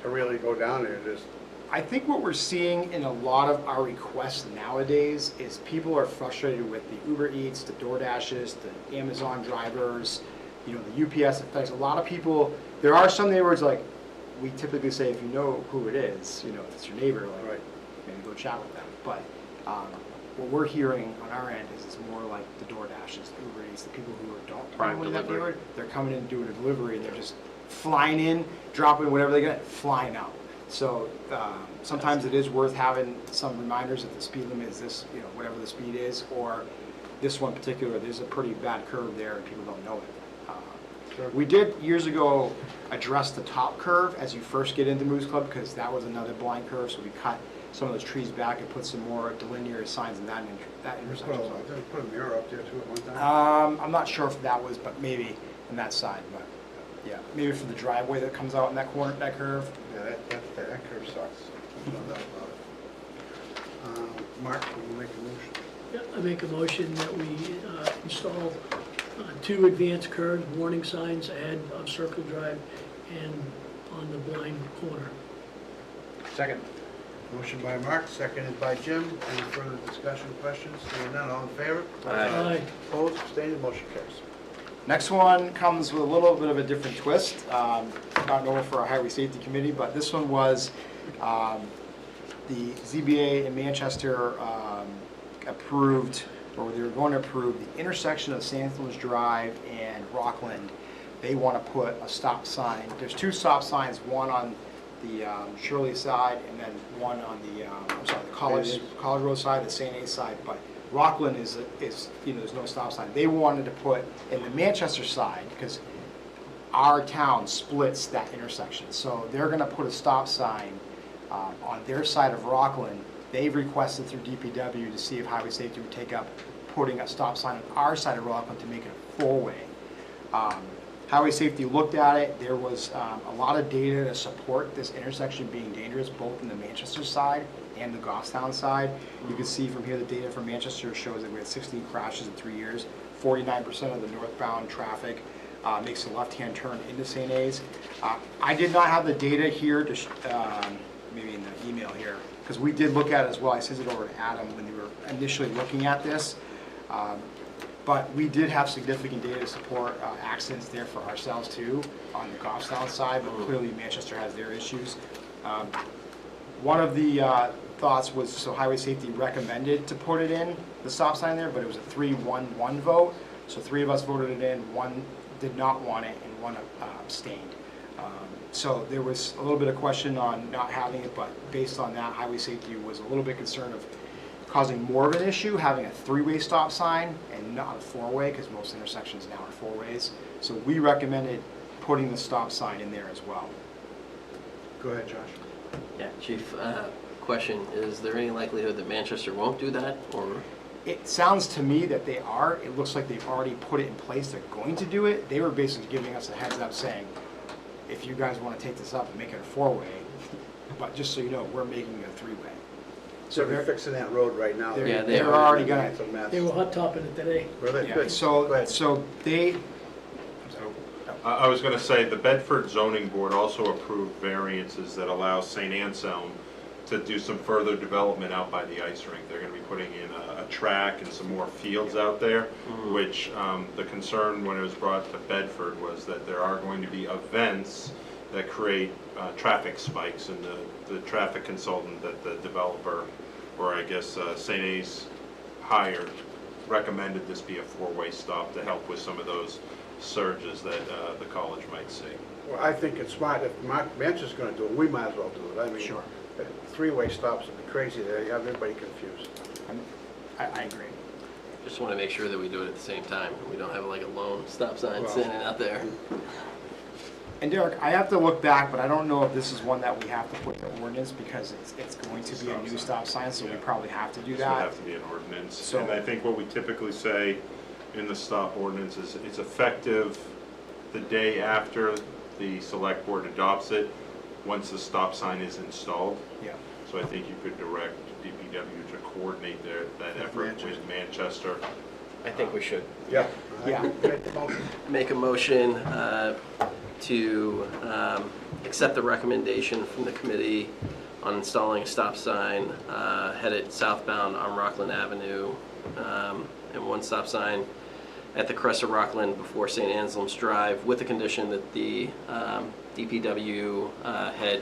to really go down there. Just I think what we're seeing in a lot of our requests nowadays is people are frustrated with the Uber Eats, the DoorDashes, the Amazon drivers, you know, the UPS effects. A lot of people, there are some neighborhoods like, we typically say if you know who it is, you know, if it's your neighbor, like, Right. maybe go chat with them. But what we're hearing on our end is it's more like the DoorDashes, the Uber Eats, the people who don't Prime probably live in that delivery. neighborhood, they're coming in and doing a delivery and they're just flying in, dropping whatever they get, flying out. So sometimes it is worth having some reminders that the speed limit is this, you know, whatever the speed is, or this one particular, there's a pretty bad curve there and people don't know it. We did years ago address the top curve as you first get into Moose Club because that was another blind curve, so we cut some of those trees back and put some more delinear signs in that intersection. put a mirror up there too at one time. I'm not sure if that was, but maybe in that side, but yeah, maybe for the driveway that comes out in that corner, that curve. Yeah, that curve sucks. No doubt about it. Mark, will you make a motion? Yeah, I make a motion that we install 2 advanced curves, warning signs ahead of Circle Drive and on the blind corner. Second. Motion by Mark, seconded by Jim. Any further discussion, questions? Seeing none, all in favor? Aye. Opposed, abstained, motion carries. Next one comes with a little bit of a different twist, not normal for our Highway Safety Committee, but this one was the ZBA in Manchester approved, or they were going to approve the intersection of Sandhills Drive and Rockland. They want to put a stop sign. There's 2 stop signs, one on the Shirley side and then one on the, the College Road side, the St. A side, but Rockland is, you know, there's no stop sign. They wanted to put in the Manchester side, because our town splits that intersection. So they're gonna put a stop sign on their side of Rockland. They've requested through DPW to see if Highway Safety would take up putting a stop sign on our side of Rockland to make it a 4-way. Highway Safety looked at it. There was a lot of data to support this intersection being dangerous, both in the Manchester side and the Goffstown side. You can see from here the data from Manchester shows that we had 16 crashes in 3 years. 49% of the northbound traffic makes a left-hand turn into St. A's. I did not have the data here, to maybe in the email here, because we did look at it as well. I sent it over to Adam when they were initially looking at this. But we did have significant data to support accidents there for ourselves too, on the Goffstown side, but clearly Manchester has their issues. One of the thoughts was, so Highway Safety recommended to put it in, the stop sign there, but it was a 3-1-1 vote. So 3 of us voted it in, 1 did not want it, and 1 abstained. So there was a little bit of question on not having it, but based on that, Highway Safety was a little bit concerned of causing more of an issue, having a 3-way stop sign and not a 4-way, because most intersections now are 4 ways. So we recommended putting the stop sign in there as well. Go ahead, Josh. Yeah, Chief, question, is there any likelihood that Manchester won't do that, or? It sounds to me that they are. It looks like they've already put it in place. They're going to do it. They were basically giving us a heads up saying, if you guys want to take this up and make it a 4-way, but just so you know, we're making it a 3-way. So they're fixing that road right now. They're- Yeah, they they're are. already gonna, It's a mess. They were hot topping it today. Were they? yeah, Good. Go so ahead. they, I was gonna say, the Bedford Zoning Board also approved variances that allow St. Anselm to do some further development out by the ice rink. They're gonna be putting in a track and some more fields out there, which the concern when it was brought to Bedford was that there are going to be events that create traffic spikes, and the traffic consultant that the developer, or I guess St. A's hired, recommended this be a 4-way stop to help with some of those surges that the college might see. Well, I think it's smart. If Manchester's going to do it, we might as well do it. I mean, Sure. 3-way stops would be crazy there. You have everybody confused. I agree. Just want to make sure that we do it at the same time, and we don't have like a lone stop sign Well- standing out there. And Derek, I have to look back, but I don't know if this is one that we have to put in the ordinance, because it's going to be a new stop sign, so we Yeah. probably have to do This would that. have to be an ordinance. So- And I think what we typically say in the stop ordinance is it's effective the day after the select board adopts it, once the stop sign is installed. Yeah. So I think you could direct DPW to coordinate that effort with Manchester I think we should. Yeah. Yeah. Make the motion. Make a motion to accept the recommendation from the committee on installing a stop sign headed southbound on Rockland Avenue, and one stop sign at the crest of Rockland before St. Anselm's Drive, with the condition that the DPW head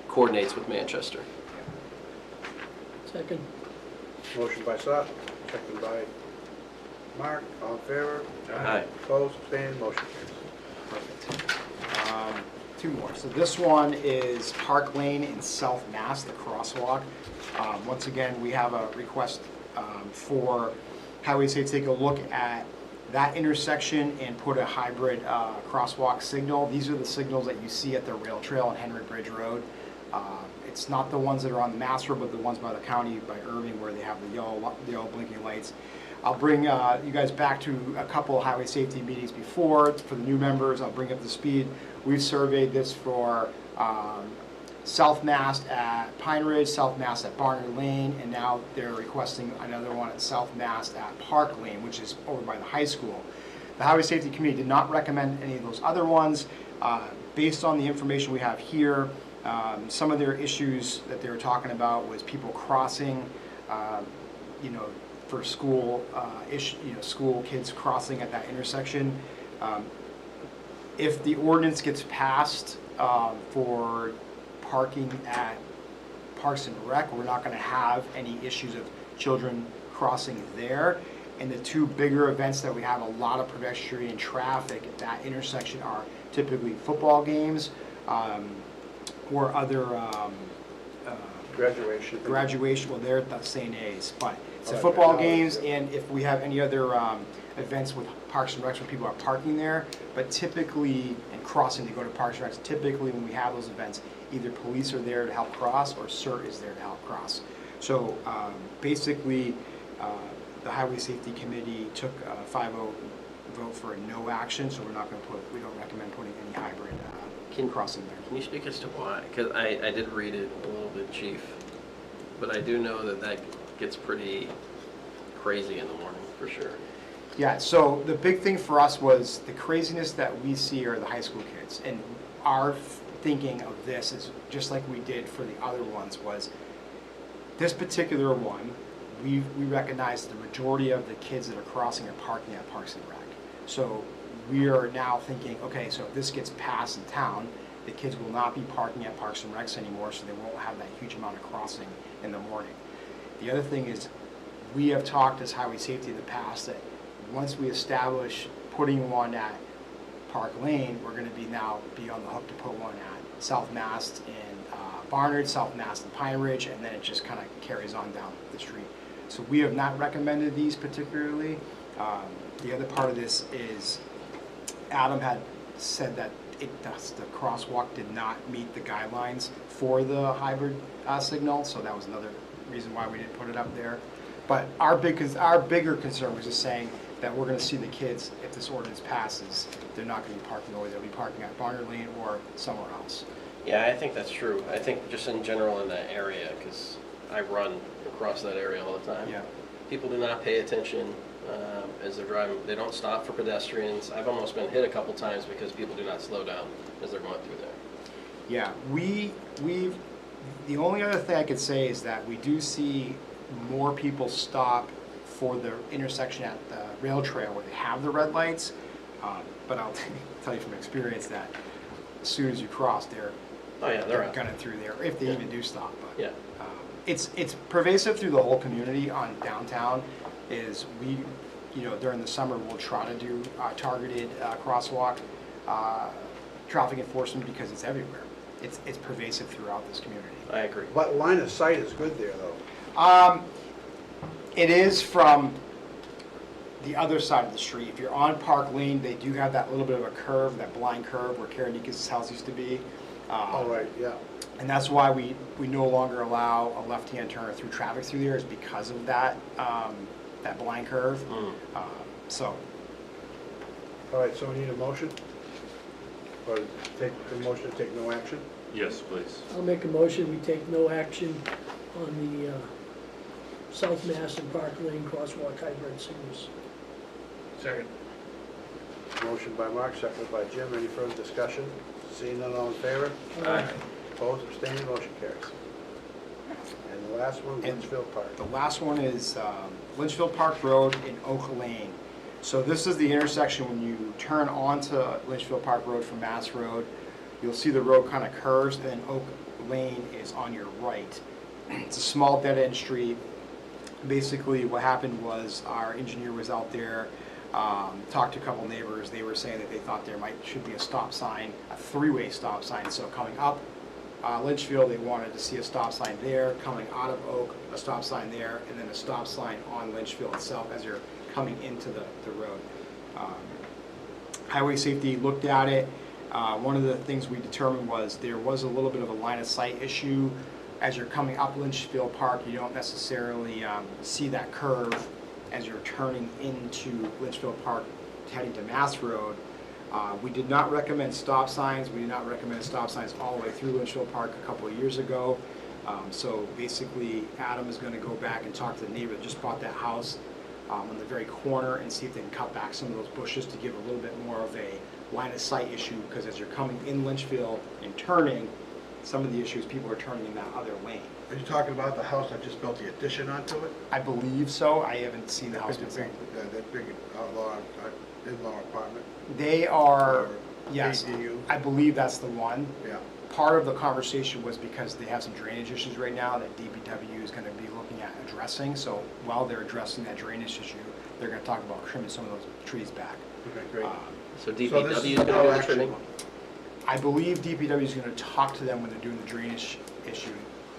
coordinates with Manchester. Second. Motion by Sut, second by Mark, all in favor? Aye. Opposed, abstained, motion carries. Perfect. Two more. So this one is Park Lane in South Mass, the crosswalk. Once again, we have a request for Highway Safety to take a look at that intersection and put a hybrid crosswalk signal. These are the signals that you see at the rail trail on Henry Bridge Road. It's not the ones that are on the Mass Road, but the ones by the county, by Irving, where they have the yellow blinking lights. I'll bring you guys back to a couple of highway safety meetings before. For the new members, I'll bring up the speed. We've surveyed this for South Mast at Pine Ridge, South Mast at Barnard Lane, and now they're requesting another one at South Mast at Park Lane, which is over by the high school. The Highway Safety Committee did not recommend any of those other ones. Based on the information we have here, some of their issues that they were talking about was people crossing, for school school kids crossing at that intersection. If the ordinance gets passed for parking at Parks and Rec, we're not going to have any issues of children crossing there. And the two bigger events that we have a lot of pedestrian traffic at that intersection are typically football games or other Graduation. well, they're at the St. A's, but it's the Oh, football okay. games, and if we have any other events with Parks and Recs where people are parking there, but typically, and crossing to go to Parks and Recs, typically when we have those events, either police are there to help cross or CERT is there to help cross. So basically, the Highway Safety Committee took a 5-0 vote for a no action, so we don't recommend putting any hybrid crossing there. Can you speak as to why? Because I did read it a little bit, Chief, but I do know that gets pretty crazy in the morning, for sure. Yeah, so the big thing for us was the craziness that we see are the high school kids. And our thinking of this is just like we did for the other ones was this particular one, we recognize the majority of the kids that are crossing are parking at Parks and Rec. So we are now thinking, okay, so if this gets passed in town, the kids will not be parking at Parks and Recs anymore, so they won't have that huge amount of crossing in the morning. The other thing is, we have talked as Highway Safety in the past that once we establish putting one at Park Lane, we're going to be on the hook to put one at South Mast and Barnard, South Mast and Pine Ridge, and then it just kind of carries on down the street. So we have not recommended these particularly. The other part of this is Adam had said that the crosswalk did not meet the guidelines for the hybrid signal, so that was another reason why we didn't put it up there. But our bigger concern was just saying that we're going to see the kids, if this ordinance passes, they're not going to be parking over, they'll be parking at Barnard Lane or somewhere else. Yeah, I think that's true. I think just in general in that area, because I run across that area all the time. Yeah. People do not pay attention as they're driving. They don't stop for pedestrians. I've almost been hit a couple times because people do not slow down as they're going through there. Yeah, the only other thing I could say is that we do see more people stop for the intersection at the rail trail where they have the red lights. But I'll tell you from experience that as soon as you cross, they're out. gunning through there, if they even do stop. But Yeah. it's pervasive through the whole community on downtown. Is we, during the summer we'll try to do targeted crosswalk traffic enforcement because it's everywhere. It's pervasive throughout this community. I agree. But line of sight is good there, though. It is from the other side of the street. If you're on Park Lane, they do have that little bit of a curve, that blind curve where Karenika's house used to be. All right, yeah. And that's why we no longer allow a left-hand turn through traffic through there, is because of that that blind curve. So. All right, so we need a motion? Or take a motion to take no action? Yes, please. I'll make a motion, we take no action on the South Mass and Park Lane crosswalk hybrid signals. Second. Motion by Mark, seconded by Jim. Any further discussion? Seeing none, all in favor? Aye. Opposed, abstaining, motion carries. And the last one, And- Lynchville Park. The last one is Lynchville Park Road in Oak Lane. So this is the intersection when you turn onto Lynchville Park Road from Mass Road. You'll see the road kind of curves, and then Oak Lane is on your right. It's a small dead-end street. Basically, what happened was our engineer was out there, talked to a couple neighbors. They were saying that they thought there should be a stop sign, a three-way stop sign. So coming up Litchfield, they wanted to see a stop sign there. Coming out of Oak, a stop sign there, and then a stop sign on Litchfield itself as you're coming into the road. Highway Safety looked at it. One of the things we determined was there was a little bit of a line of sight issue. As you're coming up Lynchfield Park, you don't necessarily see that curve as you're turning into Lynchfield Park heading to Mass Road. We did not recommend stop signs. We did not recommend stop signs all the way through Lynchfield Park a couple of years ago. So basically, Adam is going to go back and talk to the neighbor that just bought that house on the very corner and see if they can cut back some of those bushes to give a little bit more of a line of sight issue, because as you're coming in Lynchfield and turning, some of the issues, people are turning in that other lane. Are you talking about the house that just built the addition onto it? I believe so. I haven't seen the house. That big in-law apartment? They are, Or yes, ADU? I believe that's the one. Yeah. Part of the conversation was because they have some drainage issues right now that DPW is going to be looking at addressing. So while they're addressing that drainage issue, they're going to talk about trimming some of those trees back. Okay, great. So So this DPW is is gonna no do the action. trimming? I believe DPW is going to talk to them when they're doing the drainage issue.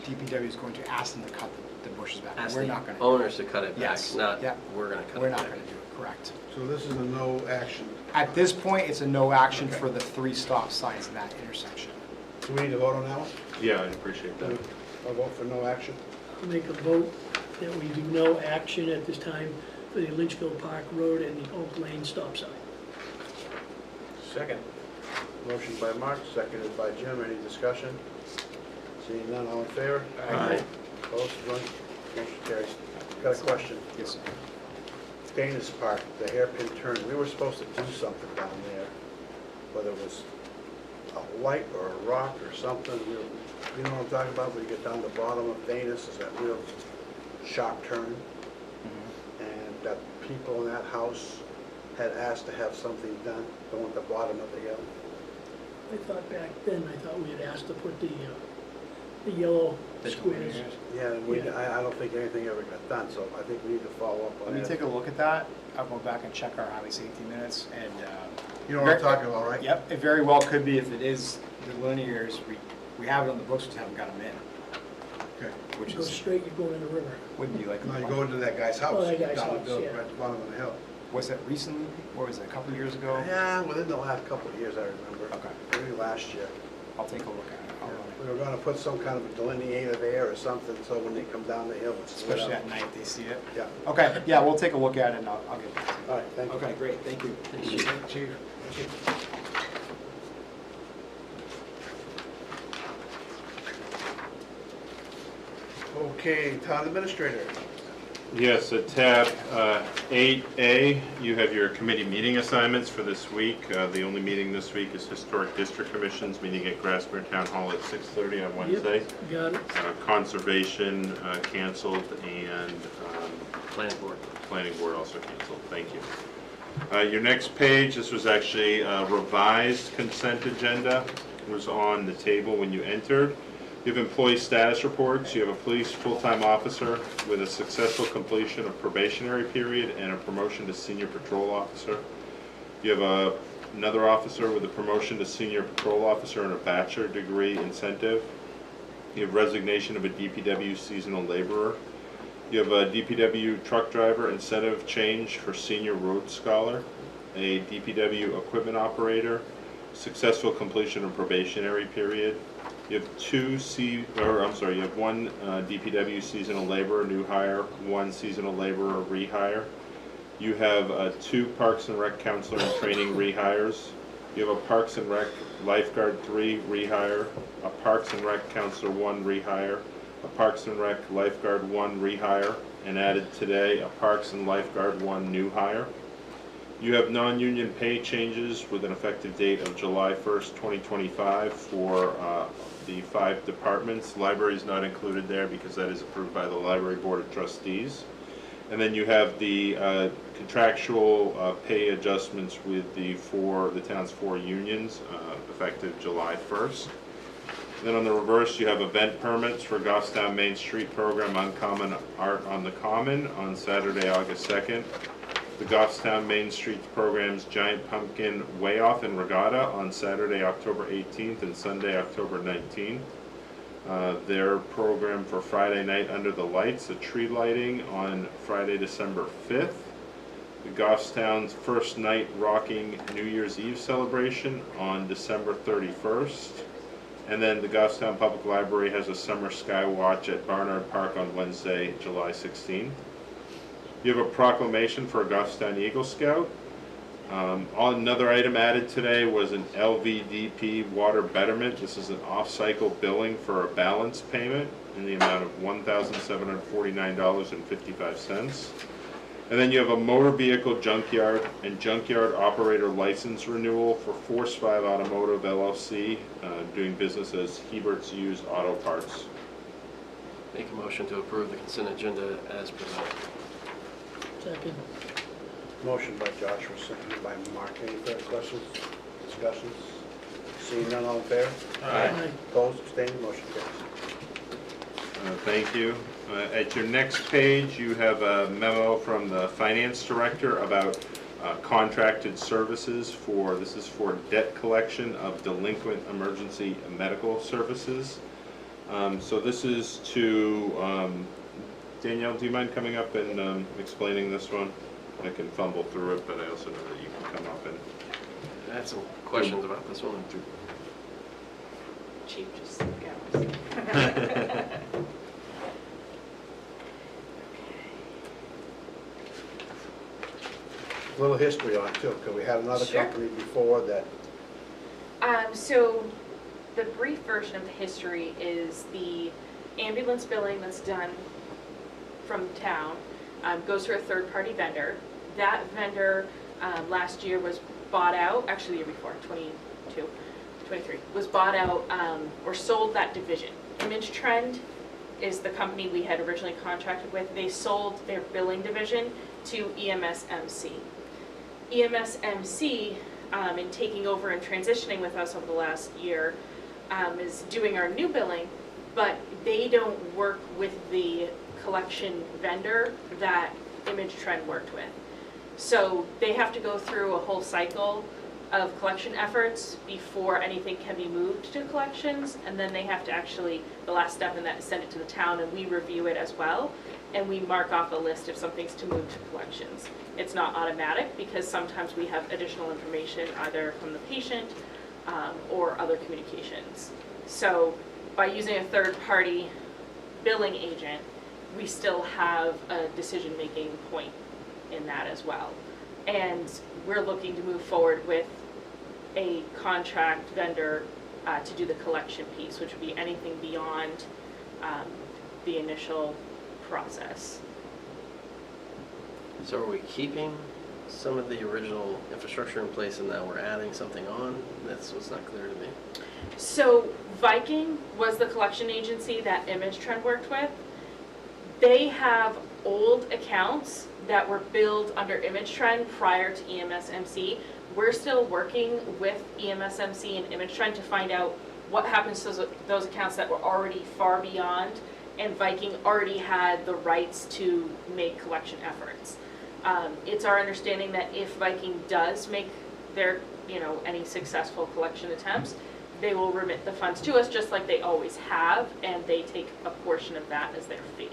DPW is going to ask them to cut the bushes back. Ask We're the not going to. owners to cut it back, Yes. not Yeah. we're gonna cut We're it not back. going to do it, correct. So this is a no action. At this point, it's a no action Okay. for the 3 stop signs in that intersection. Do we need to vote on that one? Yeah, I appreciate that. I'll vote for no action. I'll make a vote that we do no action at this time for the Lynchville Park Road and the Oak Lane stop sign. Second. Motion by Mark, seconded by Jim. Any discussion? Seeing none, all in favor? Aye. Opposed, none, motion carries. Got a question. Yes, sir. Dana's Park, the hairpin turn, we were supposed to do something down there, whether it was a light or a rock or something. You know what I'm talking about? When you get down the bottom of Dana's, is that real sharp turn? And that people in that house had asked to have something done, going at the bottom of the hill. I thought back then, I thought we had asked to put the yellow squares. Yeah, and I don't think anything ever got done, so I think we need to follow up Let on me that. take a look at that. I'll go back and check our highway safety minutes, and, You know what I'm talking about, right? yep, it very well could be. If it is the linears, we have it on the books, we just haven't got them in, Okay. which Go is, straight, you're going in the river. would be like, Now you go into that guy's house, Oh, that guy's down the house, hill, yeah. right at the bottom of the hill. was it recently, or was it a couple years ago? Yeah, within the last couple of years, I remember. Okay. Maybe last year. I'll take a look at it. I'll run it. We were gonna put some kind of a delineator there or something, so when they come down the hill, it's lit Especially up. at night, they see it. Yeah, Okay, yeah, we'll take a look at it, and I'll get back to you. all right, thank you. Okay, great, thank you. Thank you. Chief. Okay, town administrator. Yes, at tab 8A, you have your committee meeting assignments for this week. The only meeting this week is Historic District Commission's meeting at Grassmere Town Hall at 6:30 on Wednesday. Got it? Conservation canceled, and Planning board. Planning Board also canceled. Thank you. Your next page, this was actually a revised consent agenda. It was on the table when you entered. You have employee status reports. You have a police full-time officer with a successful completion of probationary period and a promotion to senior patrol officer. You have another officer with a promotion to senior patrol officer and a bachelor degree incentive. You have resignation of a DPW seasonal laborer. You have a DPW truck driver incentive change for senior road scholar, a DPW equipment operator, successful completion of probationary period. You have one DPW seasonal laborer new hire, one seasonal laborer rehire. You have 2 Parks and Rec counselor and training rehires. You have a Parks and Rec lifeguard 3 rehire, a Parks and Rec counselor 1 rehire, a Parks and Rec lifeguard 1 rehire, and added today a Parks and lifeguard 1 new hire. You have non-union pay changes with an effective date of July 1st, 2025 for the 5 departments. Library is not included there because that is approved by the Library Board of Trustees. And then you have the contractual pay adjustments with the town's 4 unions, effective July 1st. Then on the reverse, you have event permits for Goffstown Main Street program Uncommon Art on the Common on Saturday, August 2nd. The Goffstown Main Street program's Giant Pumpkin Way Off and Regatta on Saturday, October 18th and Sunday, October 19th. Their program for Friday night Under the Lights, a tree lighting on Friday, December 5th. The Goffstown's First Night Rocking New Year's Eve celebration on December 31st. And then the Goffstown Public Library has a summer sky watch at Barnard Park on Wednesday, July 16th. You have a proclamation for a Goffstown Eagle Scout. Another item added today was an LVDP water betterment. This is an off-cycle billing for a balance payment in the amount of $1,749.55. And then you have a motor vehicle junkyard and junkyard operator license renewal for Force 5 Automotive LLC, doing business as Hebert's Used Auto Parts. Make a motion to approve the consent agenda as presented. Second. Motion by Joshua, seconded by Mark. Any further questions, discussions? Seeing none, all in favor? Aye. Opposed, abstained, motion carries. Thank you. At your next page, you have a memo from the finance director about contracted services this is for debt collection of delinquent emergency medical services. So this is to, Danielle, do you mind coming up and explaining this one? I can fumble through it, but I also know that you can come up and... I had some questions about this one. Chief just goes. A little history on it too, because we had another Sure. company before that, So the brief version of the history is the ambulance billing that's done from town goes through a third-party vendor. That vendor last year was bought out, actually the year before, 23, was bought out or sold that division. Image Trend is the company we had originally contracted with. They sold their billing division to EMS-MC. EMS-MC, in taking over and transitioning with us over the last year, is doing our new billing, but they don't work with the collection vendor that Image Trend worked with. So they have to go through a whole cycle of collection efforts before anything can be moved to collections, and then they have to actually, the last step in that is send it to the town, and we review it as well, and we mark off a list if something's to move to collections. It's not automatic, because sometimes we have additional information either from the patient or other communications. So by using a third-party billing agent, we still have a decision-making point in that as well. And we're looking to move forward with a contract vendor to do the collection piece, which would be anything beyond the initial process. So are we keeping some of the original infrastructure in place and now we're adding something on? That's what's not clear to me. So Viking was the collection agency that Image Trend worked with. They have old accounts that were billed under Image Trend prior to EMS-MC. We're still working with EMS-MC and Image Trend to find out what happens to those accounts that were already far beyond, and Viking already had the rights to make collection efforts. It's our understanding that if Viking does make their, any successful collection attempts, they will remit the funds to us just like they always have, and they take a portion of that as their fee.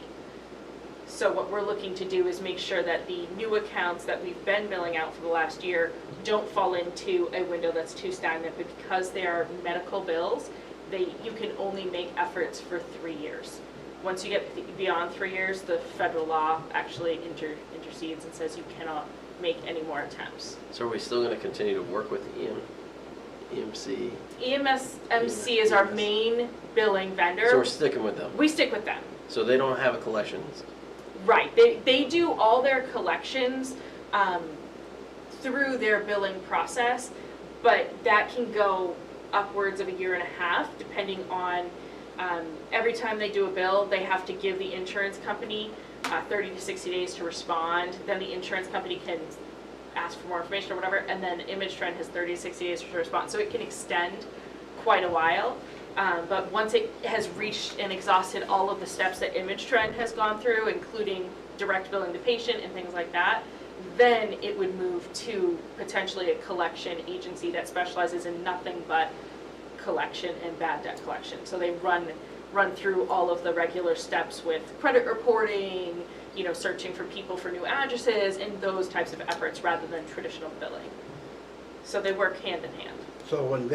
So what we're looking to do is make sure that the new accounts that we've been billing out for the last year don't fall into a window that's too stagnant, but because they are medical bills, you can only make efforts for 3 years. Once you get beyond 3 years, the federal law actually intercedes and says you cannot make any more attempts. So are we still going to continue to work with EMC? EMS-MC is our main billing vendor. So we're sticking with them? We stick with them. So they don't have a collections? Right. They do all their collections through their billing process, but that can go upwards of a year and a half, depending on, every time they do a bill, they have to give the insurance company 30 to 60 days to respond. Then the insurance company can ask for more information or whatever, and then Image Trend has 30 to 60 days to respond. So it can extend quite a while. But once it has reached and exhausted all of the steps that Image Trend has gone through, including direct billing the patient and things like that, then it would move to potentially a collection agency that specializes in nothing but collection and bad debt collection. So they run through all of the regular steps with credit reporting, searching for people for new addresses and those types of efforts rather than traditional billing. So they work hand in hand. So when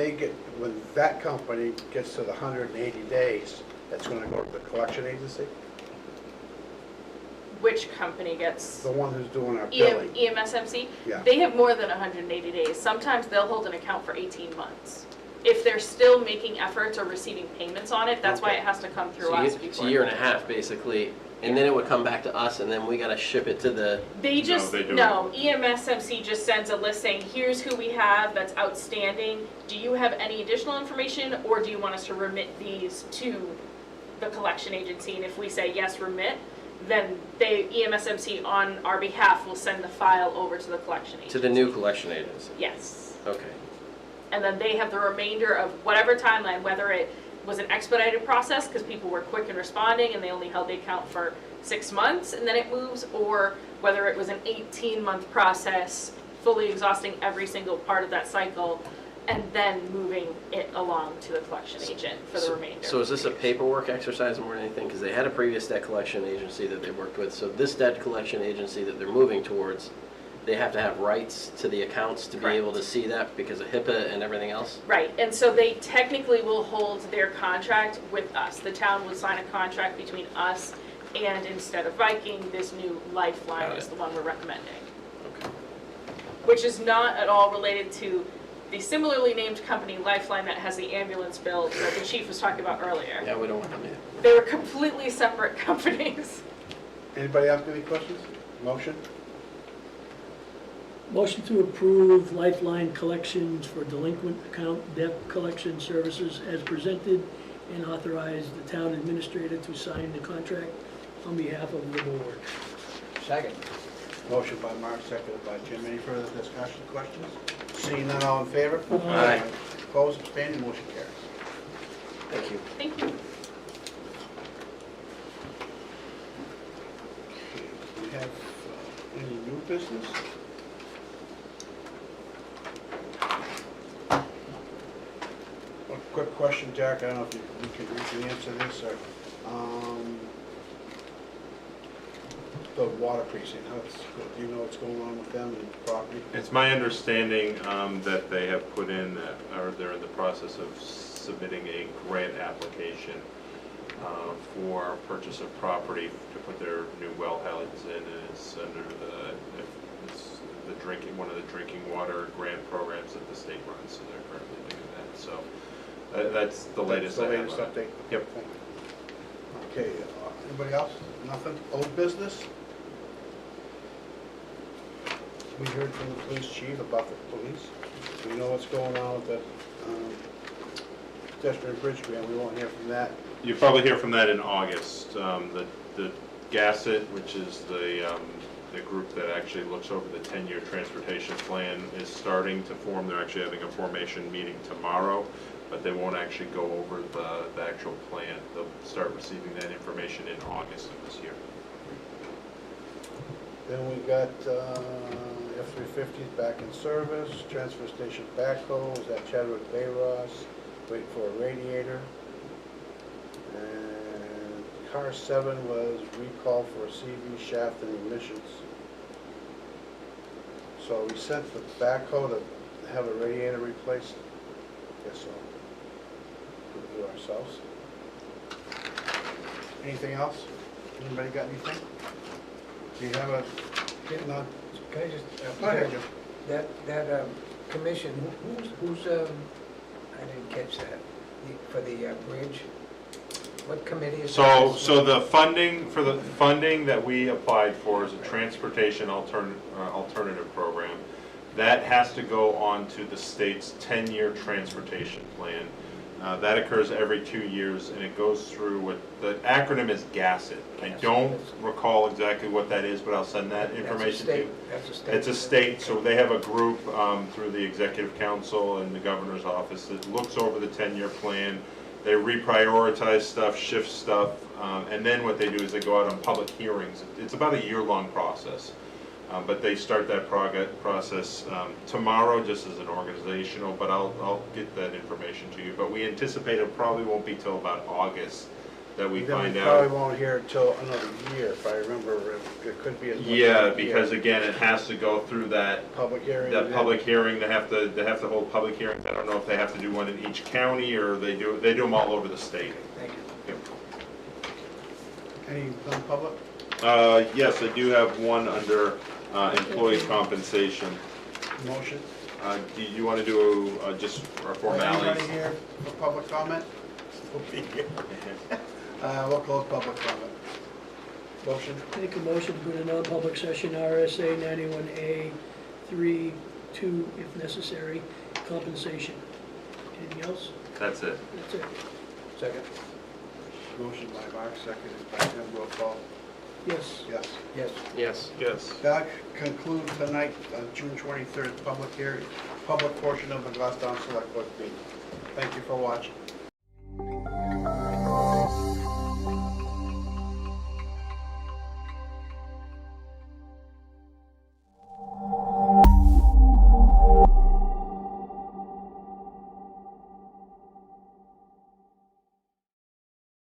that company gets to the 180 days, that's gonna go to the collection agency? Which company gets The one who's doing our billing? EMSMC? Yeah. They have more than 180 days. Sometimes they'll hold an account for 18 months. If they're still making efforts or receiving payments on it, that's why it has to come through us before. It's a year and a half, basically, and then it would come back to us, and then we gotta ship it to the, They just, they do no, EMSMC just sends a list saying, here's who we have that's outstanding. Do you have any additional information, or do you want us to remit these to the collection agency? And if we say, yes, remit, then EMSMC on our behalf will send the file over to the collection agency. to the new collection agency. Yes. Okay. And then they have the remainder of whatever timeline, whether it was an expedited process because people were quick in responding and they only held the account for 6 months and then it moves, or whether it was an 18-month process, fully exhausting every single part of that cycle and then moving it along to the collection agent for the remainder. So is this a paperwork exercise more than anything? Because they had a previous debt collection agency that they worked with, so this debt collection agency that they're moving towards, they have to have rights to the accounts to be able to see that because of HIPAA and everything else? Right, and so they technically will hold their contract with us. The town would sign a contract between us and, instead of Viking, this new Lifeline Got is it. the one we're recommending. Okay. Which is not at all related to the similarly named company Lifeline that has the ambulance bill that the chief was talking about earlier. Yeah, we don't want them either. They were completely separate companies. Anybody have any questions? Motion? Motion to approve Lifeline Collections for delinquent account debt collection services as presented and authorize the town administrator to sign the contract on behalf of the board. Second. Motion by Mark, seconded by Jim. Any further discussion, questions? Seeing none, all in favor? Aye. Opposed, abstaining, motion carries. Thank you. Thank you. Okay, do we have any new business? One quick question, Derek, I don't know if you can answer this, or, the water precinct, do you know what's going on with them and the property? It's my understanding that they have put in, or they're in the process of submitting a grant application for purchase of property to put their new wellheads in, and it's under the drinking, one of the drinking water grant programs that the state runs, so they're currently doing that, so that's the latest I have. That's the latest update? Yep. Okay, anybody else? Nothing? Old business? We heard from the police chief about the police. We know what's going on with the pedestrian bridge grant. We won't hear from that. You'll probably hear from that in August. The GASSET, which is the group that actually looks over the 10-year transportation plan, is starting to form. They're actually having a formation meeting tomorrow, but they won't actually go over the actual plan. They'll start receiving that information in August of this year. Then we got F-350s back in service, transfer station backhoe is at Chadwick Bay Ross, waiting for a radiator. And car 7 was recalled for a CV shaft and emissions. So we sent the backhoe to have a radiator replaced. Guess so. We'll do ourselves. Anything else? Anybody got anything? Do you have a, no? Can I just, Go ahead, Jim. that commission, who's, I didn't catch that, for the bridge? What committee is that? So the funding that we applied for is a transportation alternative program. That has to go on to the state's 10-year transportation plan. That occurs every 2 years, and it goes through what, the acronym is GASSET. I don't recall exactly what that is, but I'll send that information to you. That's a state. It's a state, so they have a group through the Executive Council and the Governor's Office that looks over the 10-year plan. They reprioritize stuff, shift stuff, and then what they do is they go out on public hearings. It's about a year-long process. But they start that process tomorrow, just as an organizational, but I'll get that information to you. But we anticipate it probably won't be till about August that we Then find we out. probably won't hear it till another year, if I remember, it could be as much as a Yeah, year. because again, it has to go through that Public hearing. that and public hearing. They have to hold public hearings. I don't know if they have to do one in each county or they do them all over the state. Thank you. then Any non-public? Yes, I do have one under employee compensation. Motion? Do you want to do just our formalities? Anybody here for public comment? We'll close public comment. Motion? Make a motion to go to non-public session, RSA 91A 3(2), if necessary, compensation. Anything else? That's it. That's it. Second. Motion by Mark, seconded by Tim, roll call. Yes. Yes. Yes. Yes. Yes. That concludes tonight, June 23rd, public hearing, public portion of the Goffstown Select Board meeting. Thank you for watching.